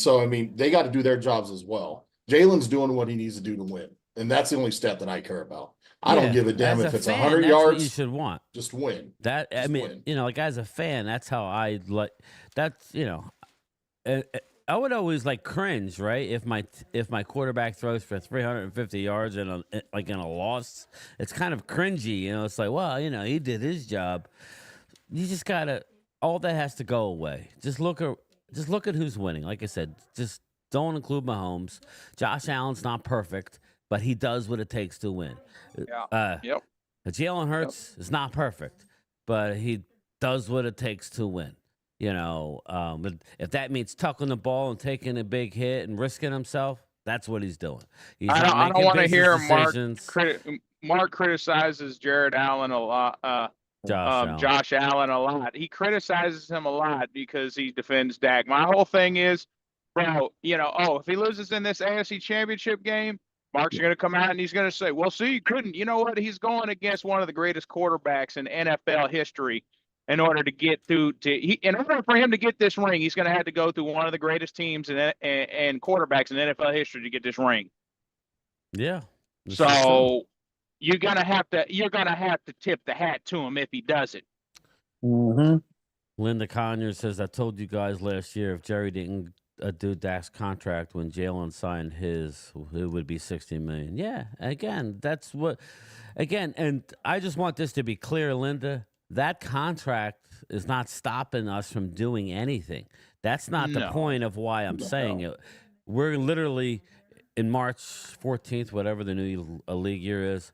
they got to do their jobs as well. Jalen's doing what he needs to do to win, and that's the only stat that I care about. I don't give a damn if it's 100 that's yards. What you should want. Just win. Win. Like as a fan, that's how I like. That's I would always cringe, right? If my quarterback throws for 350 yards in a loss, it's kind of cringy. It's like, well, he did his job. You just gotta. All that has to go away. Just look at who's winning. Like I said, just don't include Mahomes. Josh Allen's not perfect, but he does what it takes to win. Yep. Jalen Hurts is not perfect, but he does what it takes to win. But if that means tucking the ball and taking a big hit and risking himself, that's what he's doing. I don't want to hear Mark criticizes Jared Allen a lot. Josh Allen a lot. He criticizes him a lot because he defends Dak. My whole thing is, bro, if he loses in this AFC Championship game, Mark's going to come out and he's going to say, well, see, he couldn't. You know what? He's going against one of the greatest quarterbacks in NFL history. In order to get in order for him to get this ring, he's going to have to go through one of the greatest teams and quarterbacks in NFL history to get this ring. Yeah. So you're gonna have to tip the hat to him if he does it. Mm-hmm. Linda Conyers says, I told you guys last year if Jerry didn't do Dak's contract when Jalen signed his, it would be $60 million. Yeah, again, and I just want this to be clear, Linda. That contract is not stopping us from doing anything. That's not the point of why I'm saying it. We're literally in March 14th, whatever the new league year is.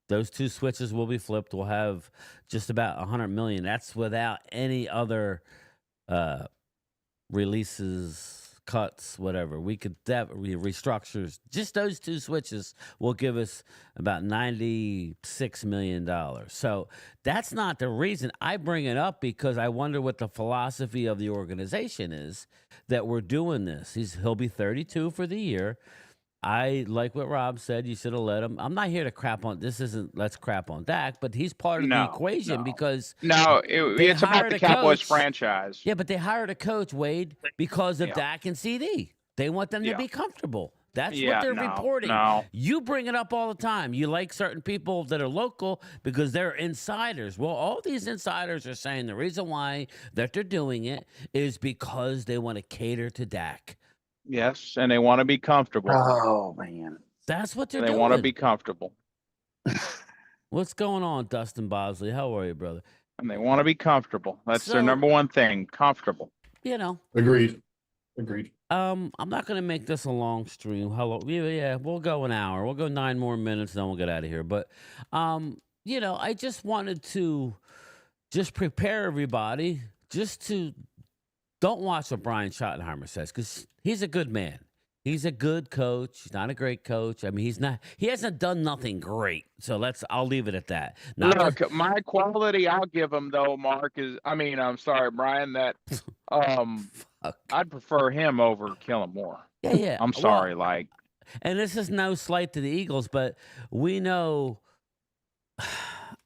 Those 2 switches will be flipped. We'll have just about $100 million. That's without any other releases, cuts, whatever. We could restructures. Just those 2 switches will give us about $96 million. So that's not the reason I bring it up, because I wonder what the philosophy of the organization is that we're doing this. He'll be 32 for the year. I like what Rob said. You should have let him. I'm not here to crap on. This isn't let's crap on Dak, but he's part of the equation because it's about the Cowboys franchise. Yeah, but they hired a coach, Wade, because of Dak and CD. They want them to be comfortable. That's what they're reporting. No. You bring it up all the time. You like certain people that are local because they're insiders. Well, all these insiders are saying the reason why that they're doing it is because they want to cater to Dak. Yes, and they want to be comfortable. Oh, man. That's what they're doing. They want to be comfortable. What's going on, Dustin Bosley? How are you, brother? And they want to be comfortable. That's their number one thing, comfortable. Agreed. I'm not going to make this a long stream. Yeah, we'll go an hour. We'll go 9 more minutes, then we'll get out of here. But, I just wanted to just prepare everybody don't watch what Brian Schottenheimer says, because he's a good man. He's a good coach. He's not a great coach. I mean, he hasn't done nothing great. So I'll leave it at that. Look, my quality I'll give him though, Mark, I'm sorry, Brian, that I'd prefer him over Kellen Moore. Yeah. I'm sorry, and this is no slight to the Eagles, but we know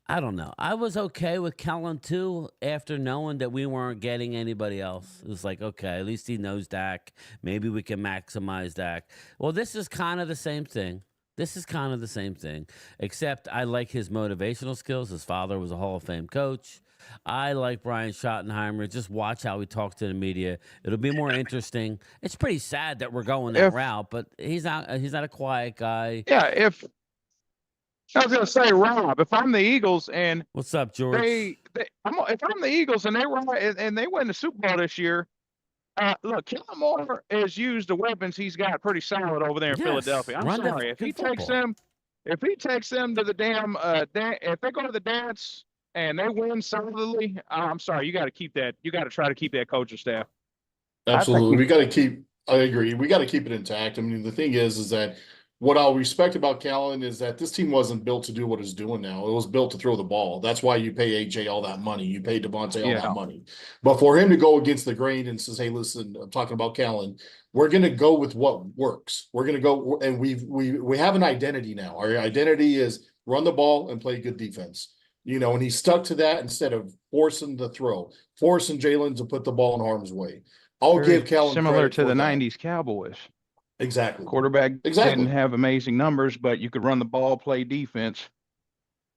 I don't know. I was okay with Kellen too after knowing that we weren't getting anybody else. It was like, okay, at least he knows Dak. Maybe we can maximize Dak. Well, this is kind of the same thing. Except I like his motivational skills. His father was a Hall of Fame coach. I like Brian Schottenheimer. Just watch how he talks to the media. It'll be more interesting. It's pretty sad that we're going that route, but he's not a quiet guy. Yeah, I was going to say, Rob, if I'm the Eagles and what's up, George? If I'm the Eagles and they win the Super Bowl this year, Look, Kellen Moore has used the weapons he's got pretty solid over there in Yes, Philadelphia. I'm run the sorry if he fucking takes football. them, if he takes them to the damn, if they go to the dance and they win solidly, I'm sorry, you got to keep that. You got to try to keep that coaching staff. Absolutely. We got to keep, I agree. We got to keep it intact. I mean, the thing is that what I'll respect about Callan is that this team wasn't built to do what it's doing now. It was built to throw the ball. That's why you pay AJ all that money. You pay Devontae all that money. But for him to go against the grain and says, hey, listen, I'm talking about Callan, we're going to go with what works. We're going to go, and we have an identity now. Our identity is run the ball and play good defense. You know, and he stuck to that instead of forcing the throw, forcing Jalen to put the ball in harm's way. I'll give Callan similar credit to for the that. '90s Cowboys. Exactly. Quarterback didn't have amazing numbers, but you could run the ball, play defense.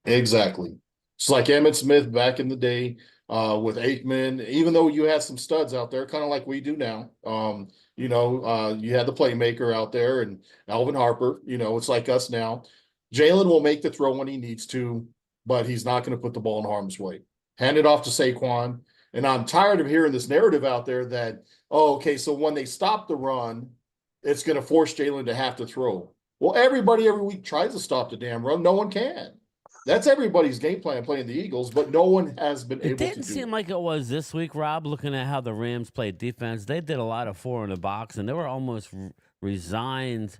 Exactly. It's like Emmitt Smith back in the day with Aikman. Even though you had some studs out there, kind of like we do now. You had the playmaker out there and Alvin Harper. You know, it's like us now. Jalen will make the throw when he needs to, but he's not going to put the ball in harm's way. Hand it off to Saquon. And I'm tired of hearing this narrative out there that, oh, okay, so when they stop the run, it's going to force Jalen to have to throw. Well, everybody every week tries to stop the damn run. No one can. That's everybody's game plan playing the Eagles, but no one has been able to do it. It didn't seem like it was this week, Rob, looking at how the Rams played defense. They did a lot of 4 in the box, and they were almost resigned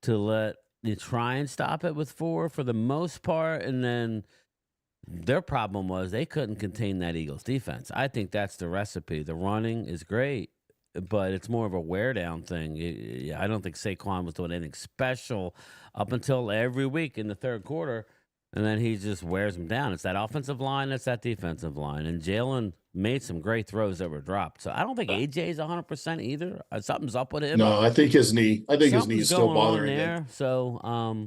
to let you try and stop it with 4 for the most part, and then their problem was they couldn't contain that Eagles defense. I think that's the recipe. The running is great, but it's more of a wear down thing. I don't think Saquon was doing anything special up until every week in the third quarter, and then he just wears them down. It's that offensive line, it's that defensive line, and Jalen made some great throws that were dropped. So I don't think AJ is 100% either. Something's up with him. No, I think his knee. I think his knee is still bothering him. So,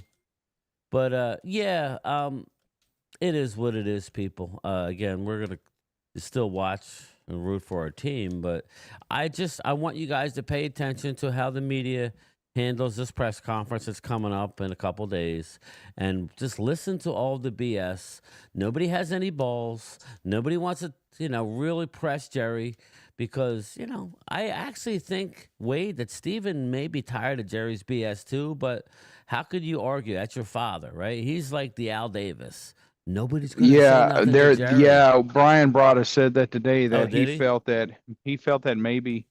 it is what it is, people. Again, we're going to still watch and root for our team, but I want you guys to pay attention to how the media handles this press conference that's coming up in a couple days, and just listen to all the BS. Nobody has any balls. Nobody wants to, really press Jerry because, I actually think, Wade, that Steven may be tired of Jerry's BS too, but how could you argue? That's your father, right? He's like the Al Davis. Nobody's going to say nothing to Jerry. Yeah, Brian Broaddus said that today that he felt that maybe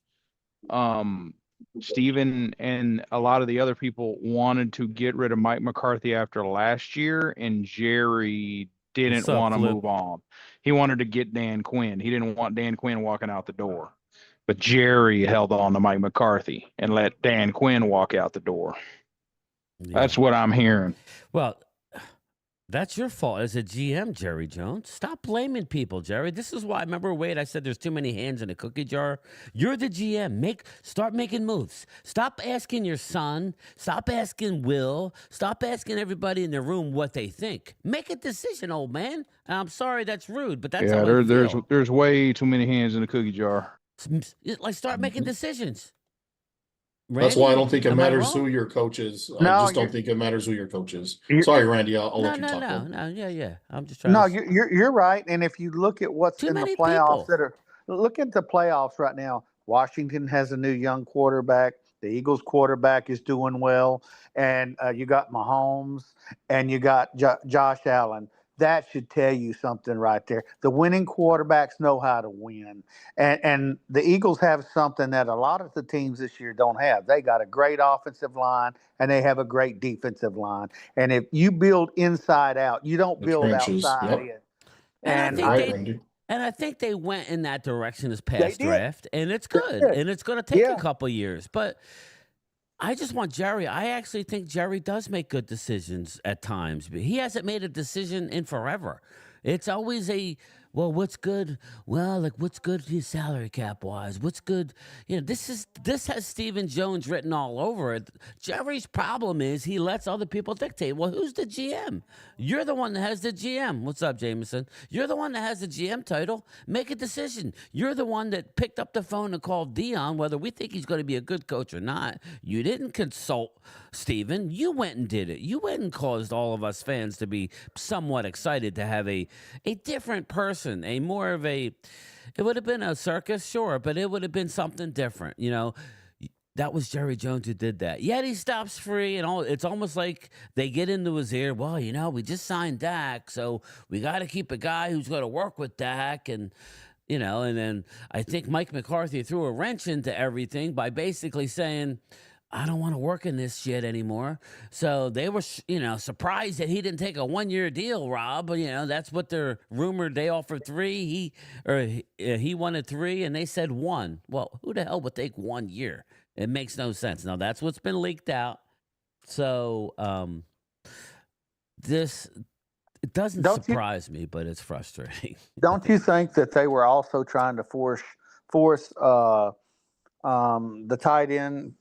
Steven and a lot of the other people wanted to get rid of Mike McCarthy after last year, and Jerry didn't want to move on. He wanted to get Dan Quinn. He didn't want Dan Quinn walking out the door. But Jerry held on to Mike McCarthy and let Dan Quinn walk out the door. Yeah. That's what I'm hearing. Well, that's your fault as a GM, Jerry Jones. Stop blaming people, Jerry. This is why, remember, Wade, I said there's too many hands in a cookie jar. You're the GM. Start making moves. Stop asking your son. Stop asking Will. Stop asking everybody in the room what they think. Make a decision, old man. And I'm sorry that's rude, but that's how I feel. There's way too many hands in the cookie jar. Like, start making decisions. Randy, that's why I don't think it matters who your coach is. I just don't think it matters who your coach is. Sorry, Randy. I'll let you talk. Yeah. I'm just trying. No, you're right. And if you look at what's in the playoffs look at the playoffs right now. Washington has a new young quarterback. The Eagles quarterback is doing well, and you got Mahomes and you got Josh Allen. That should tell you something right there. The winning quarterbacks know how to win. And the Eagles have something that a lot of the teams this year don't have. They got a great offensive line, and they have a great defensive line. And if you build inside out, you don't build outside in. And I think they went in that direction this past draft, and it's good. And it's going to take a couple years. But I just want Jerry. I actually think Jerry does make good decisions at times. But he hasn't made a decision in forever. It's always what's good? Well, like, what's good for your salary cap wise? What's good? This has Stephen Jones written all over it. Jerry's problem is he lets other people dictate. Well, who's the GM? You're the one that has the GM. What's up, Jameson? You're the one that has the GM title. Make a decision. You're the one that picked up the phone and called Dion, whether we think he's going to be a good coach or not. You didn't consult Stephen. You went and did it. You went and caused all of us fans to be somewhat excited to have a different person listen, it would have been a circus, sure, but it would have been something different. That was Jerry Jones who did that. Yet he stops free, and it's almost like they get into his ear. Well, we just signed Dak, so we got to keep a guy who's going to work with Dak, and then I think Mike McCarthy threw a wrench into everything by basically saying, I don't want to work in this shit anymore. So they were, surprised that he didn't take a 1-year deal, Rob. That's what they're rumored. They offered 3. He wanted 3, and they said 1. Well, who the hell would take 1 year? It makes no sense. Now, that's what's been leaked out. So it doesn't surprise me, but it's frustrating. Don't you think that they were also trying to force the tight end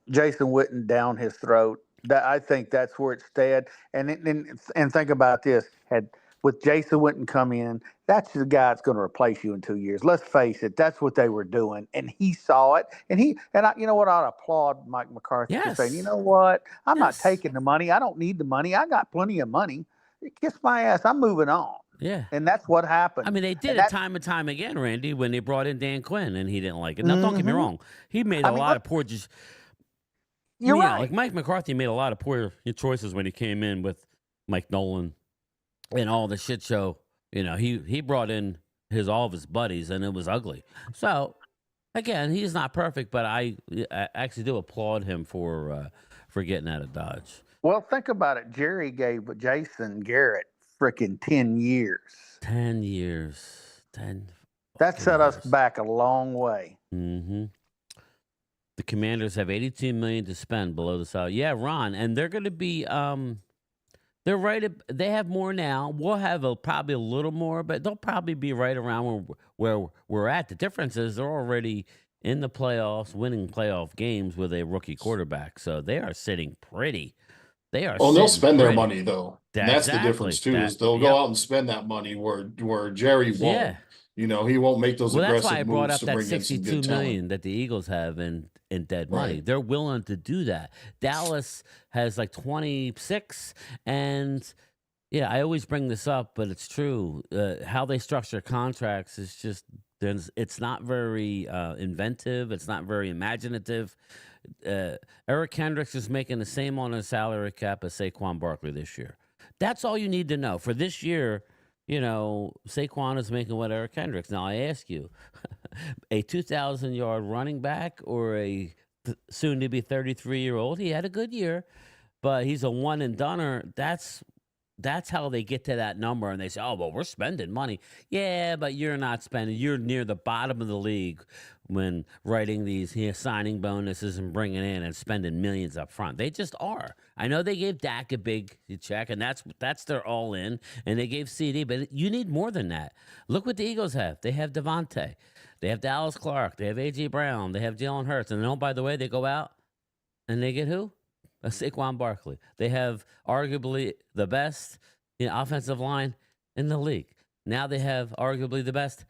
Jason Witten down his throat? I think that's where it's dead. And think about this: with Jason Witten come in, that's the guy that's going to replace you in 2 years. Let's face it, that's what they were doing, and he saw it. You know what? I'd applaud Mike McCarthy for saying, you know what? I'm not taking the money. I don't need the money. I got plenty of money. Kiss my ass. I'm moving on. Yeah. And that's what happened. I mean, they did it time and time again, Randy, when they brought in Dan Quinn, and he didn't like it. Now, don't get me wrong. He made a lot of poor You're right. Like Mike McCarthy made a lot of poor choices when he came in with Mike Nolan and all the shit show. He brought in all of his buddies, and it was ugly. So, again, he's not perfect, but I actually do applaud him for getting out of Dodge. Well, think about it. Jerry gave Jason Garrett freaking 10 years. 10 years. That set us back a long way. Mm-hmm. The Commanders have $82 million to spend below the salary. Yeah, Ron, and they're going to be. They're right. They have more now. We'll have probably a little more, but they'll probably be right around where we're at. The difference is they're already in the playoffs, winning playoff games with a rookie quarterback. So they are sitting pretty. They are. Oh, they'll spend pretty. Their money though. That's the difference too. Is they'll go out and spend that money where Jerry won't. Yeah. He won't make those aggressive moves. That's why I brought up to that bring $62 million that the Eagles have in dead money. They're willing to do that. Dallas has like 26, and I always bring this up, but it's true. How they structure contracts is just it's not very inventive. It's not very imaginative. Eric Kendricks is making the same on his salary cap as Saquon Barkley this year. That's all you need to know. For this year, Saquon is making what Eric Kendricks. Now, I ask you, a 2,000-yard running back or a soon-to-be 33-year-old, he had a good year, but he's a one-and-doner. That's how they get to that number, and they say, oh, well, we're spending money. Yeah, but you're not spending. You're near the bottom of the league when writing these signing bonuses and bringing in and spending millions up front. They just are. I know they gave Dak a big check, and that's their all-in, and they gave CD, but you need more than that. Look what the Eagles have. They have Devontae. They have Dallas Clark. They have A.J. Brown. They have Jalen Hurts. And oh, by the way, they go out and they get who? A Saquon Barkley. They have arguably the best offensive line in the league. Now they have arguably the best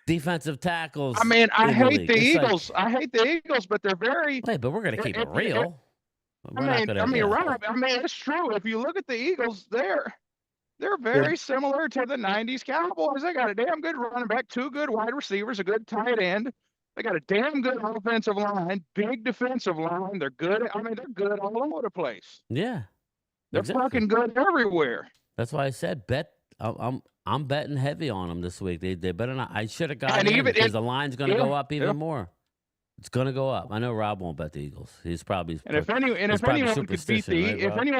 defensive tackles. I mean, I hate the Eagles. I hate the Eagles, but they're very. Hey, but we're going to keep it real. Rob, it's true. If you look at the Eagles, they're very similar to the 90s Cowboys. They got a damn good running back, 2 good wide receivers, a good tight end. They got a damn good offensive line, big defensive line. They're good. They're good all over the place. Yeah. They're fucking good everywhere. That's why I said I'm betting heavy on them this week. They better not. I should have gotten in because the line's going to go up even more. It's going to go up. I know Rob won't bet the Eagles. He's probably if anyone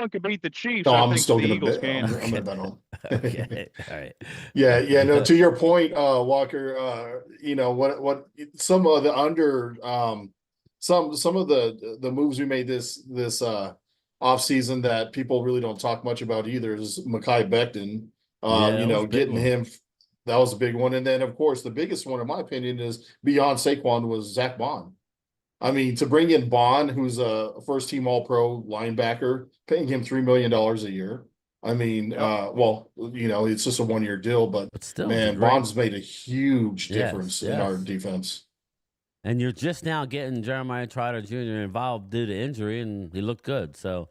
could beat the Chiefs, no, I I'm think still the going Eagles to can. I'm going to bet on. Okay, all right. Yeah. No, to your point, Walker. What some of the some of the moves we made this offseason that people really don't talk much about either is Mekhi Becton. Getting him. That was a big one. And then, of course, the biggest one, in my opinion, is beyond Saquon was Zach Bond. I mean, to bring in Bond, who's a first-team All-Pro linebacker, paying him $3 million a year. I mean, it's just a one-year deal, but still, man, Bond's made a huge difference in our defense. And you're just now getting Jeremiah Trotter Jr. involved due to injury, and he looked good. So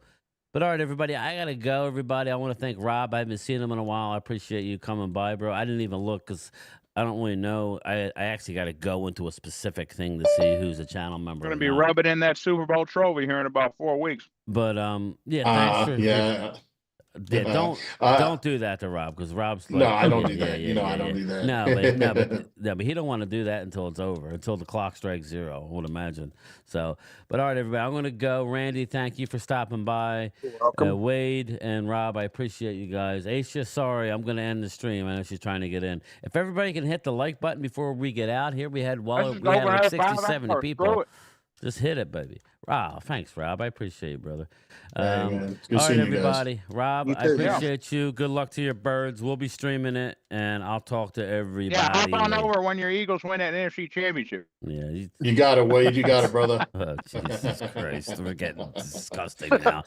But all right, everybody, I gotta go. Everybody, I want to thank Rob. I haven't seen him in a while. I appreciate you coming by, bro. I didn't even look because I don't really know. I actually got to go into a specific thing to see who's a channel member. We're gonna be rubbing in that Super Bowl trophy here in about 4 weeks. But yeah, thanks for Yeah. Yeah, don't do that to Rob because Rob's like, No, I don't do yeah, that. yeah, You know, yeah, I don't yeah. do that. No, but he don't want to do that until it's over, until the clock strikes 0. I would imagine. So, but all right, everybody, I'm gonna go. Randy, thank you for stopping by. You're welcome. Wade and Rob, I appreciate you guys. Aisha, sorry, I'm gonna end the stream. I know she's trying to get in. If everybody can hit the like button before we get out here, we had like 60, 70 people. Just hit it, baby. Rob, thanks, Rob. I appreciate you, brother. Hey, man. It's good All right, seeing you guys. everybody. Rob, You I too. appreciate you. Good luck to your birds. We'll be streaming it, and I'll talk to everybody. Yeah, hop on over when your Eagles win that NFC Championship. Yeah. You got it, Wade. You got it, brother. Oh, Jesus Christ. We're getting disgusting now.